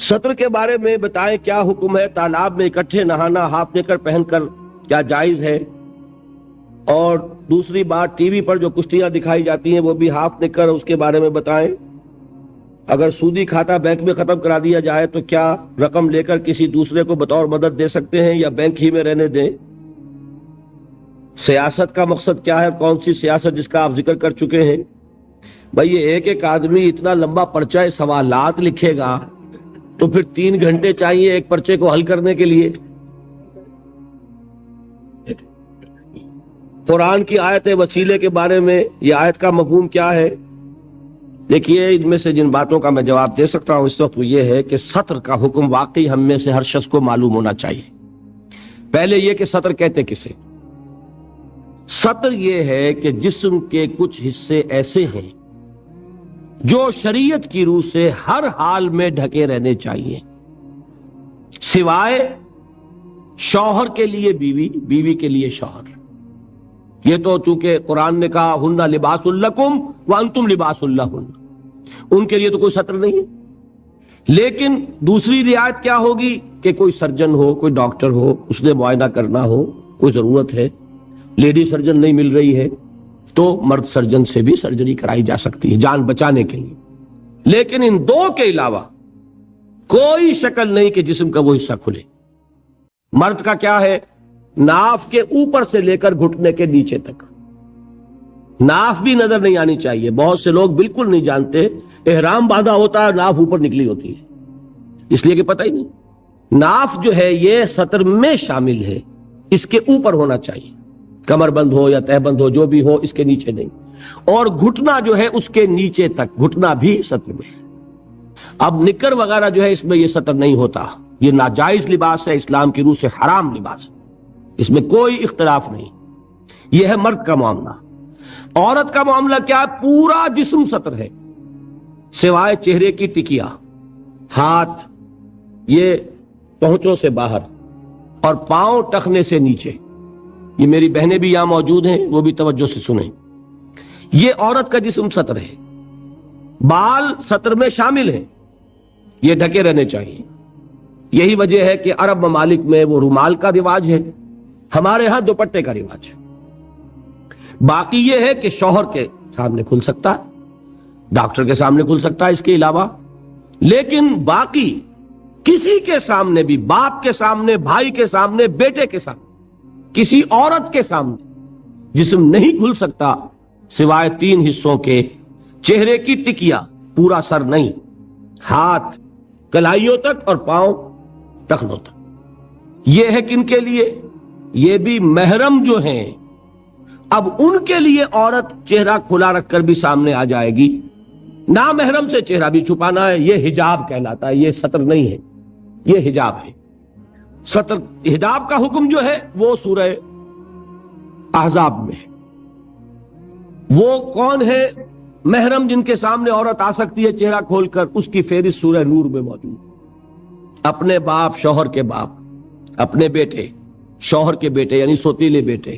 [SPEAKER 1] سطر کے بارے میں بتائیں کیا حکم ہے؟ تالاب میں اکٹھے نہانا ہاف نیکر پہن کر کیا جائز ہے؟ اور دوسری بات، ٹی وی پر جو کشتیاں دکھائی جاتی ہیں وہ بھی ہاف نیکر، اس کے بارے میں بتائیں. اگر سودی کھاتا بینک میں ختم کرا دیا جائے تو کیا رقم لے کر کسی دوسرے کو بطور مدد دے سکتے ہیں یا بینک ہی میں رہنے دیں؟ سیاست کا مقصد کیا ہے؟ کون سی سیاست جس کا آپ ذکر کر چکے ہیں؟ بھائی یہ ایک آدمی اتنا لمبا پرچہ سوالات لکھے گا تو پھر 3 گھنٹے چاہیے ایک پرچے کو حل کرنے کے لیے. قرآن کی آیت وسیلے کے بارے میں یہ آیت کا مفہوم کیا ہے؟ دیکھیے، ان میں سے جن باتوں کا میں جواب دے سکتا ہوں اس وقت وہ یہ ہے کہ سطر کا حکم واقعی ہم میں سے ہر شخص کو معلوم ہونا چاہیے. پہلے یہ کہ سطر کہتے کسے؟ سطر یہ ہے کہ جسم کے کچھ حصے ایسے ہیں جو شریعت کی روح سے ہر حال میں ڈھکے رہنے چاہیے، سوائے شوہر کے لیے بیوی، بیوی کے لیے شوہر. یہ تو چونکہ قرآن نے کہا ہن لباس لکم وانتم لباس لہن، ان کے لیے تو کوئی سطر نہیں ہے. لیکن دوسری رعایت کیا ہوگی کہ کوئی سرجن ہو، کوئی ڈاکٹر ہو، اس نے معائنہ کرنا ہو، کوئی ضرورت ہے، لیڈی سرجن نہیں مل رہی ہے تو مرد سرجن سے بھی سرجری کرائی جا سکتی ہے جان بچانے کے لیے. لیکن ان دو کے علاوہ کوئی شکل نہیں کہ جسم کا وہ حصہ کھلے. مرد کا کیا ہے؟ ناف کے اوپر سے لے کر گھٹنے کے نیچے تک، ناف بھی نظر نہیں آنی چاہیے. بہت سے لوگ بالکل نہیں جانتے، احرام باندھا ہوتا ہے ناف اوپر نکلی ہوتی ہے، اس لیے کہ پتہ ہی نہیں. ناف جو ہے یہ سطر میں شامل ہے، اس کے اوپر ہونا چاہیے، کمر بند ہو یا تہ بند ہو جو بھی ہو، اس کے نیچے نہیں. اور گھٹنا جو ہے اس کے نیچے تک، گھٹنا بھی سطر میں. اب نکر وغیرہ جو ہے اس میں یہ سطر نہیں ہوتا، یہ ناجائز لباس ہے، اسلام کی روح سے حرام لباس، اس میں کوئی اختلاف نہیں. یہ ہے مرد کا معاملہ. عورت کا معاملہ کیا؟ پورا جسم سطر ہے سوائے چہرے کی ٹکیا، ہاتھ یہ پہنچوں سے باہر، اور پاؤں ٹخنے سے نیچے. یہ میری بہنیں بھی یہاں موجود ہیں، وہ بھی توجہ سے سنیں. یہ عورت کا جسم سطر ہے. بال سطر میں شامل ہیں، یہ ڈھکے رہنے چاہیے. یہی وجہ ہے کہ عرب ممالک میں وہ رومال کا رواج ہے، ہمارے ہاں دوپٹے کا رواج ہے. باقی یہ ہے کہ شوہر کے سامنے کھل سکتا ہے، ڈاکٹر کے سامنے کھل سکتا ہے اس کے علاوہ. لیکن باقی کسی کے سامنے بھی، باپ کے سامنے، بھائی کے سامنے، بیٹے کے سامنے، کسی عورت کے سامنے جسم نہیں کھل سکتا سوائے 3 حصوں کے: چہرے کی ٹکیا، پورا سر نہیں، ہاتھ کلائیوں تک اور پاؤں ٹخنوں تک. یہ ہے کن کے لیے؟ یہ بھی محرم جو ہیں. اب ان کے لیے عورت چہرہ کھلا رکھ کر بھی سامنے آ جائے گی. نامحرم سے چہرہ بھی چھپانا ہے، یہ حجاب کہلاتا ہے، یہ سطر نہیں ہے، یہ حجاب ہے. سطر حجاب کا حکم جو ہے وہ سورہ احزاب میں. وہ کون ہے محرم جن کے سامنے عورت آ سکتی ہے چہرہ کھول کر؟ اس کی فہرست سورہ نور میں موجود. اپنے باپ، شوہر کے باپ، اپنے بیٹے، شوہر کے بیٹے یعنی سوتیلے بیٹے،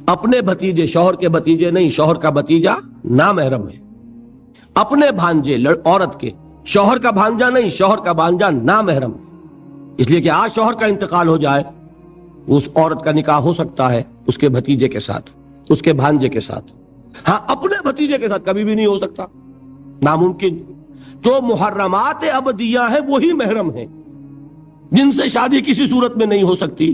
[SPEAKER 1] اپنے بھتیجے، شوہر کے بھتیجے نہیں، شوہر کا بھتیجا نامحرم ہے. اپنے بھانجے عورت کے، شوہر کا بھانجا نہیں، شوہر کا بھانجا نامحرم. اس لیے کہ آج شوہر کا انتقال ہو جائے، اس عورت کا نکاح ہو سکتا ہے اس کے بھتیجے کے ساتھ، اس کے بھانجے کے ساتھ. ہاں اپنے بھتیجے کے ساتھ کبھی بھی نہیں ہو سکتا، ناممکن. جو محرمات ابدیہ ہیں وہی محرم ہیں. جن سے شادی کسی صورت میں نہیں ہو سکتی،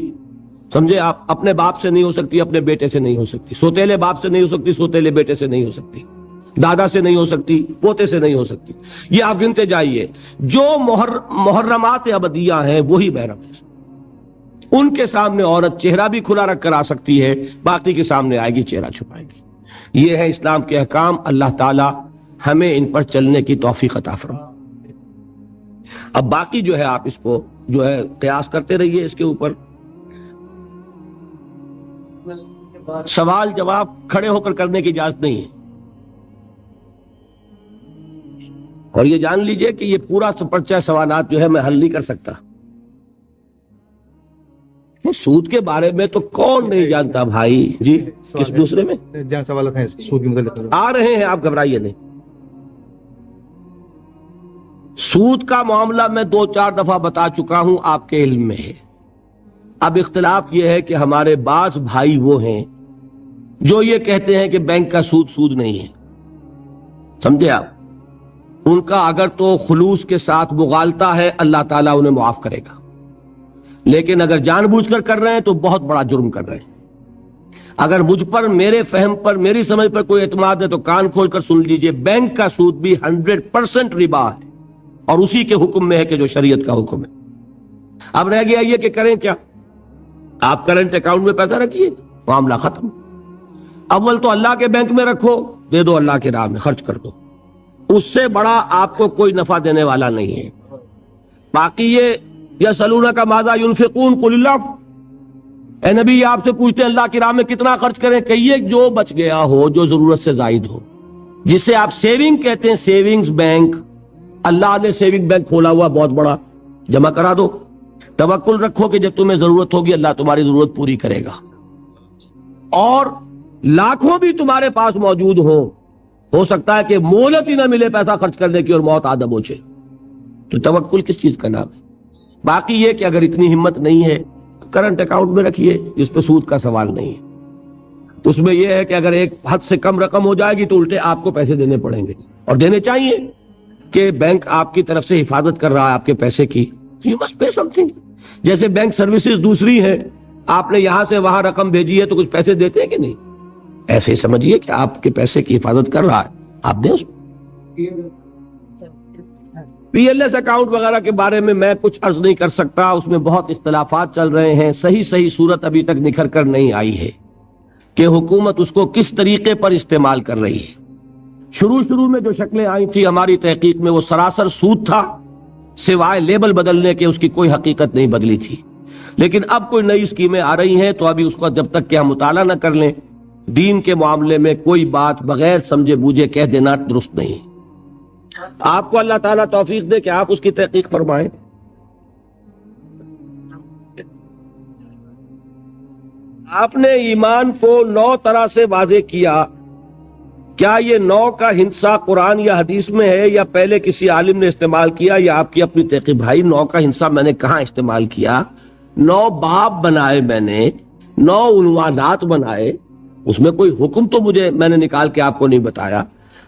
[SPEAKER 1] سمجھے آپ، اپنے باپ سے نہیں ہو سکتی، اپنے بیٹے سے نہیں ہو سکتی، سوتیلے باپ سے نہیں ہو سکتی، سوتیلے بیٹے سے نہیں ہو سکتی، دادا سے نہیں ہو سکتی، پوتے سے نہیں ہو سکتی. یہ آپ گنتے جائیے. جو محرمات ابدیہ ہیں وہی محرم ہے. ان کے سامنے عورت چہرہ بھی کھلا رکھ کر آ سکتی ہے، باقی کے سامنے آئے گی چہرہ چھپائے گی. یہ ہے اسلام کے احکام. اللہ تعالی ہمیں ان پر چلنے کی توفیق عطا فرمائے. اب باقی جو ہے آپ اس کو جو ہے قیاس کرتے رہیے اس کے اوپر. سوال جواب کھڑے ہو کر کرنے کی اجازت نہیں ہے. اور یہ جان لیجئے کہ یہ پورا پرچہ سوالات جو ہے میں حل نہیں کر سکتا. سود کے بارے میں تو کون نہیں جانتا بھائی جی. کس دوسرے میں
[SPEAKER 2] جہاں سوالات ہیں سود کے متعلق
[SPEAKER 1] آ رہے ہیں، آپ گھبرائیے نہیں. سود کا معاملہ میں 2-4 دفعہ بتا چکا ہوں، آپ کے علم میں ہے. اب اختلاف یہ ہے کہ ہمارے بعض بھائی وہ ہیں جو یہ کہتے ہیں کہ بینک کا سود نہیں ہے. سمجھے آپ؟ ان کا اگر تو خلوص کے ساتھ مغالطہ ہے اللہ تعالیٰ انہیں معاف کرے گا، لیکن اگر جان بوجھ کر کر رہے ہیں تو بہت بڑا جرم کر رہے ہیں. اگر مجھ پر، میرے فہم پر، میری سمجھ پر کوئی اعتماد ہے تو کان کھول کر سن لیجئے. بینک کا سود بھی 100% ربا ہے اور اسی کے حکم میں ہے کہ جو شریعت کا حکم ہے. اب رہ گیا یہ کہ کریں کیا. آپ کرنٹ اکاؤنٹ میں پیسہ رکھیے، معاملہ ختم. اول تو اللہ کے بینک میں رکھو، دے دو اللہ کے راہ میں خرچ کر دو. اس سے بڑا آپ کو کوئی نفع دینے والا نہیں ہے. باقی یہ یسألونک ماذا ينفقون قل اللہ، اے نبی آپ سے پوچھتے ہیں اللہ کی راہ میں کتنا خرچ کریں. کہیے جو بچ گیا ہو، جو ضرورت سے زائد ہو، جسے آپ سیونگ کہتے ہیں، سیونگز بینک. اللہ نے سیونگ بینک کھولا ہوا بہت بڑا، جمع کرا دو. توکل رکھو کہ جب تمہیں ضرورت ہوگی اللہ تمہاری ضرورت پوری کرے گا. اور لاکھوں بھی تمہارے پاس موجود ہو سکتا ہے کہ مہلت ہی نہ ملے پیسہ خرچ کرنے کی اور موت آدم ہو جائے. تو توکل کس چیز کا نام ہے؟ باقی یہ کہ اگر اتنی ہمت نہیں ہے کرنٹ اکاؤنٹ میں رکھیے جس پہ سود کا سوال نہیں ہے. تو اس میں یہ ہے کہ اگر ایک حد سے کم رقم ہو جائے گی تو الٹے آپ کو پیسے دینے پڑیں گے، اور دینے چاہیے کہ بینک آپ کی طرف سے حفاظت کر رہا ہے آپ کے پیسے کی. You must pay some thing. جیسے بینک سروسز دوسری ہیں، آپ نے یہاں سے وہاں رقم بھیجی ہے تو کچھ پیسے دیتے ہیں کہ نہیں. ایسے ہی سمجھیے کہ آپ کے پیسے کی حفاظت کر رہا ہے، آپ دیں اس کو. پی ایل ایس اکاؤنٹ وغیرہ کے بارے میں میں کچھ عرض نہیں کر سکتا، اس میں بہت اختلافات چل رہے ہیں. صحیح صورت ابھی تک نکھر کر نہیں آئی ہے کہ حکومت اس کو کس طریقے پر استعمال کر رہی ہے. شروع میں جو شکلیں آئی تھی ہماری تحقیق میں وہ سراسر سود تھا، سوائے لیبل بدلنے کے اس کی کوئی حقیقت نہیں بدلی تھی. لیکن اب کوئی نئی اسکیمیں آ رہی ہیں تو ابھی اس کا جب تک کہ ہم مطالعہ نہ کر لیں، دین کے معاملے میں کوئی بات بغیر سمجھے بوجھے کہہ دینا درست نہیں. آپ کو اللہ تعالیٰ توفیق دے کہ آپ اس کی تحقیق فرمائیں. آپ نے ایمان کو 9 طرح سے واضح کیا. کیا یہ 9 کا ہندسہ قرآن یا حدیث میں ہے یا پہلے کسی عالم نے استعمال کیا یا آپ کی اپنی تحقیق؟ بھائی 9 کا ہندسہ میں نے کہاں استعمال کیا؟ 9 باب بنائے میں نے، 9 عنوانات بنائے، اس میں کوئی حکم تو میں نے نکال کے آپ کو نہیں بتایا.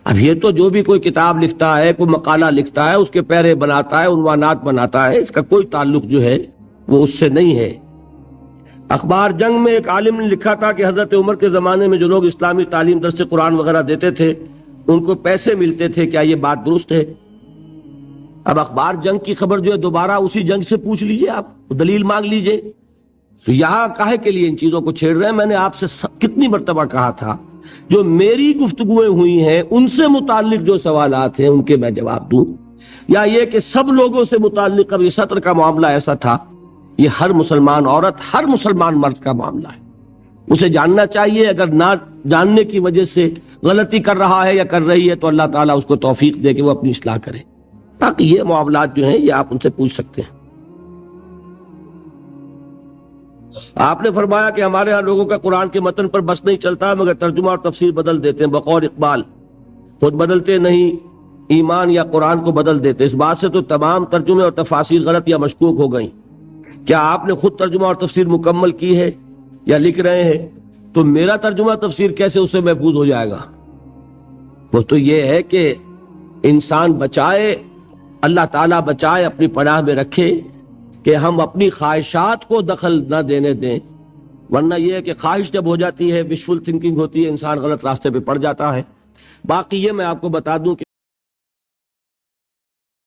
[SPEAKER 1] اب یہ تو جو بھی کوئی کتاب لکھتا ہے، کوئی مقالہ لکھتا ہے، اس کے پیرے بناتا ہے، عنوانات بناتا ہے، اس کا کوئی تعلق جو ہے وہ اس سے نہیں ہے. اخبار جنگ میں ایک عالم نے لکھا تھا کہ حضرت عمر کے زمانے میں جو لوگ اسلامی تعلیم درس قرآن وغیرہ دیتے تھے ان کو پیسے ملتے تھے. کیا یہ بات درست ہے؟ اب اخبار جنگ کی خبر جو ہے دوبارہ اسی جنگ سے پوچھ لیجئے، آپ دلیل مانگ لیجئے. تو یہاں کاہے کے لیے ان چیزوں کو چھیڑ رہے ہیں؟ میں نے آپ سے کتنی مرتبہ کہا تھا جو میری گفتگویں ہوئی ہیں ان سے متعلق جو سوالات ہیں ان کے میں جواب دوں، یا یہ کہ سب لوگوں سے متعلق اب یہ سطر کا معاملہ ایسا تھا. یہ ہر مسلمان عورت، ہر مسلمان مرد کا معاملہ ہے، اسے جاننا چاہیے. اگر نہ جاننے کی وجہ سے غلطی کر رہا ہے یا کر رہی ہے تو اللہ تعالیٰ اس کو توفیق دے کہ وہ اپنی اصلاح کرے. باقی یہ معاملات جو ہیں یہ آپ ان سے پوچھ سکتے ہیں. آپ نے فرمایا کہ ہمارے ہاں لوگوں کا قرآن کے متن پر بس نہیں چلتا مگر ترجمہ اور تفسیر بدل دیتے ہیں بقول اقبال. خود بدلتے نہیں، ایمان یا قرآن کو بدل دیتے. اس بات سے تو تمام ترجمے اور تفاسیر غلط یا مشکوک ہو گئیں. کیا آپ نے خود ترجمہ اور تفسیر مکمل کی ہے یا لکھ رہے ہیں؟ تو میرا ترجمہ تفسیر کیسے اس سے محفوظ ہو جائے گا؟ وہ تو یہ ہے کہ انسان بچائے، اللہ تعالیٰ بچائے، اپنی پناہ میں رکھے کہ ہم اپنی خواہشات کو دخل نہ دینے دیں، ورنہ یہ ہے کہ خواہش جب ہو جاتی ہے، وشفل تھنکنگ ہوتی ہے، انسان غلط راستے پہ پڑ جاتا ہے۔ باقی یہ میں آپ کو بتا دوں کہ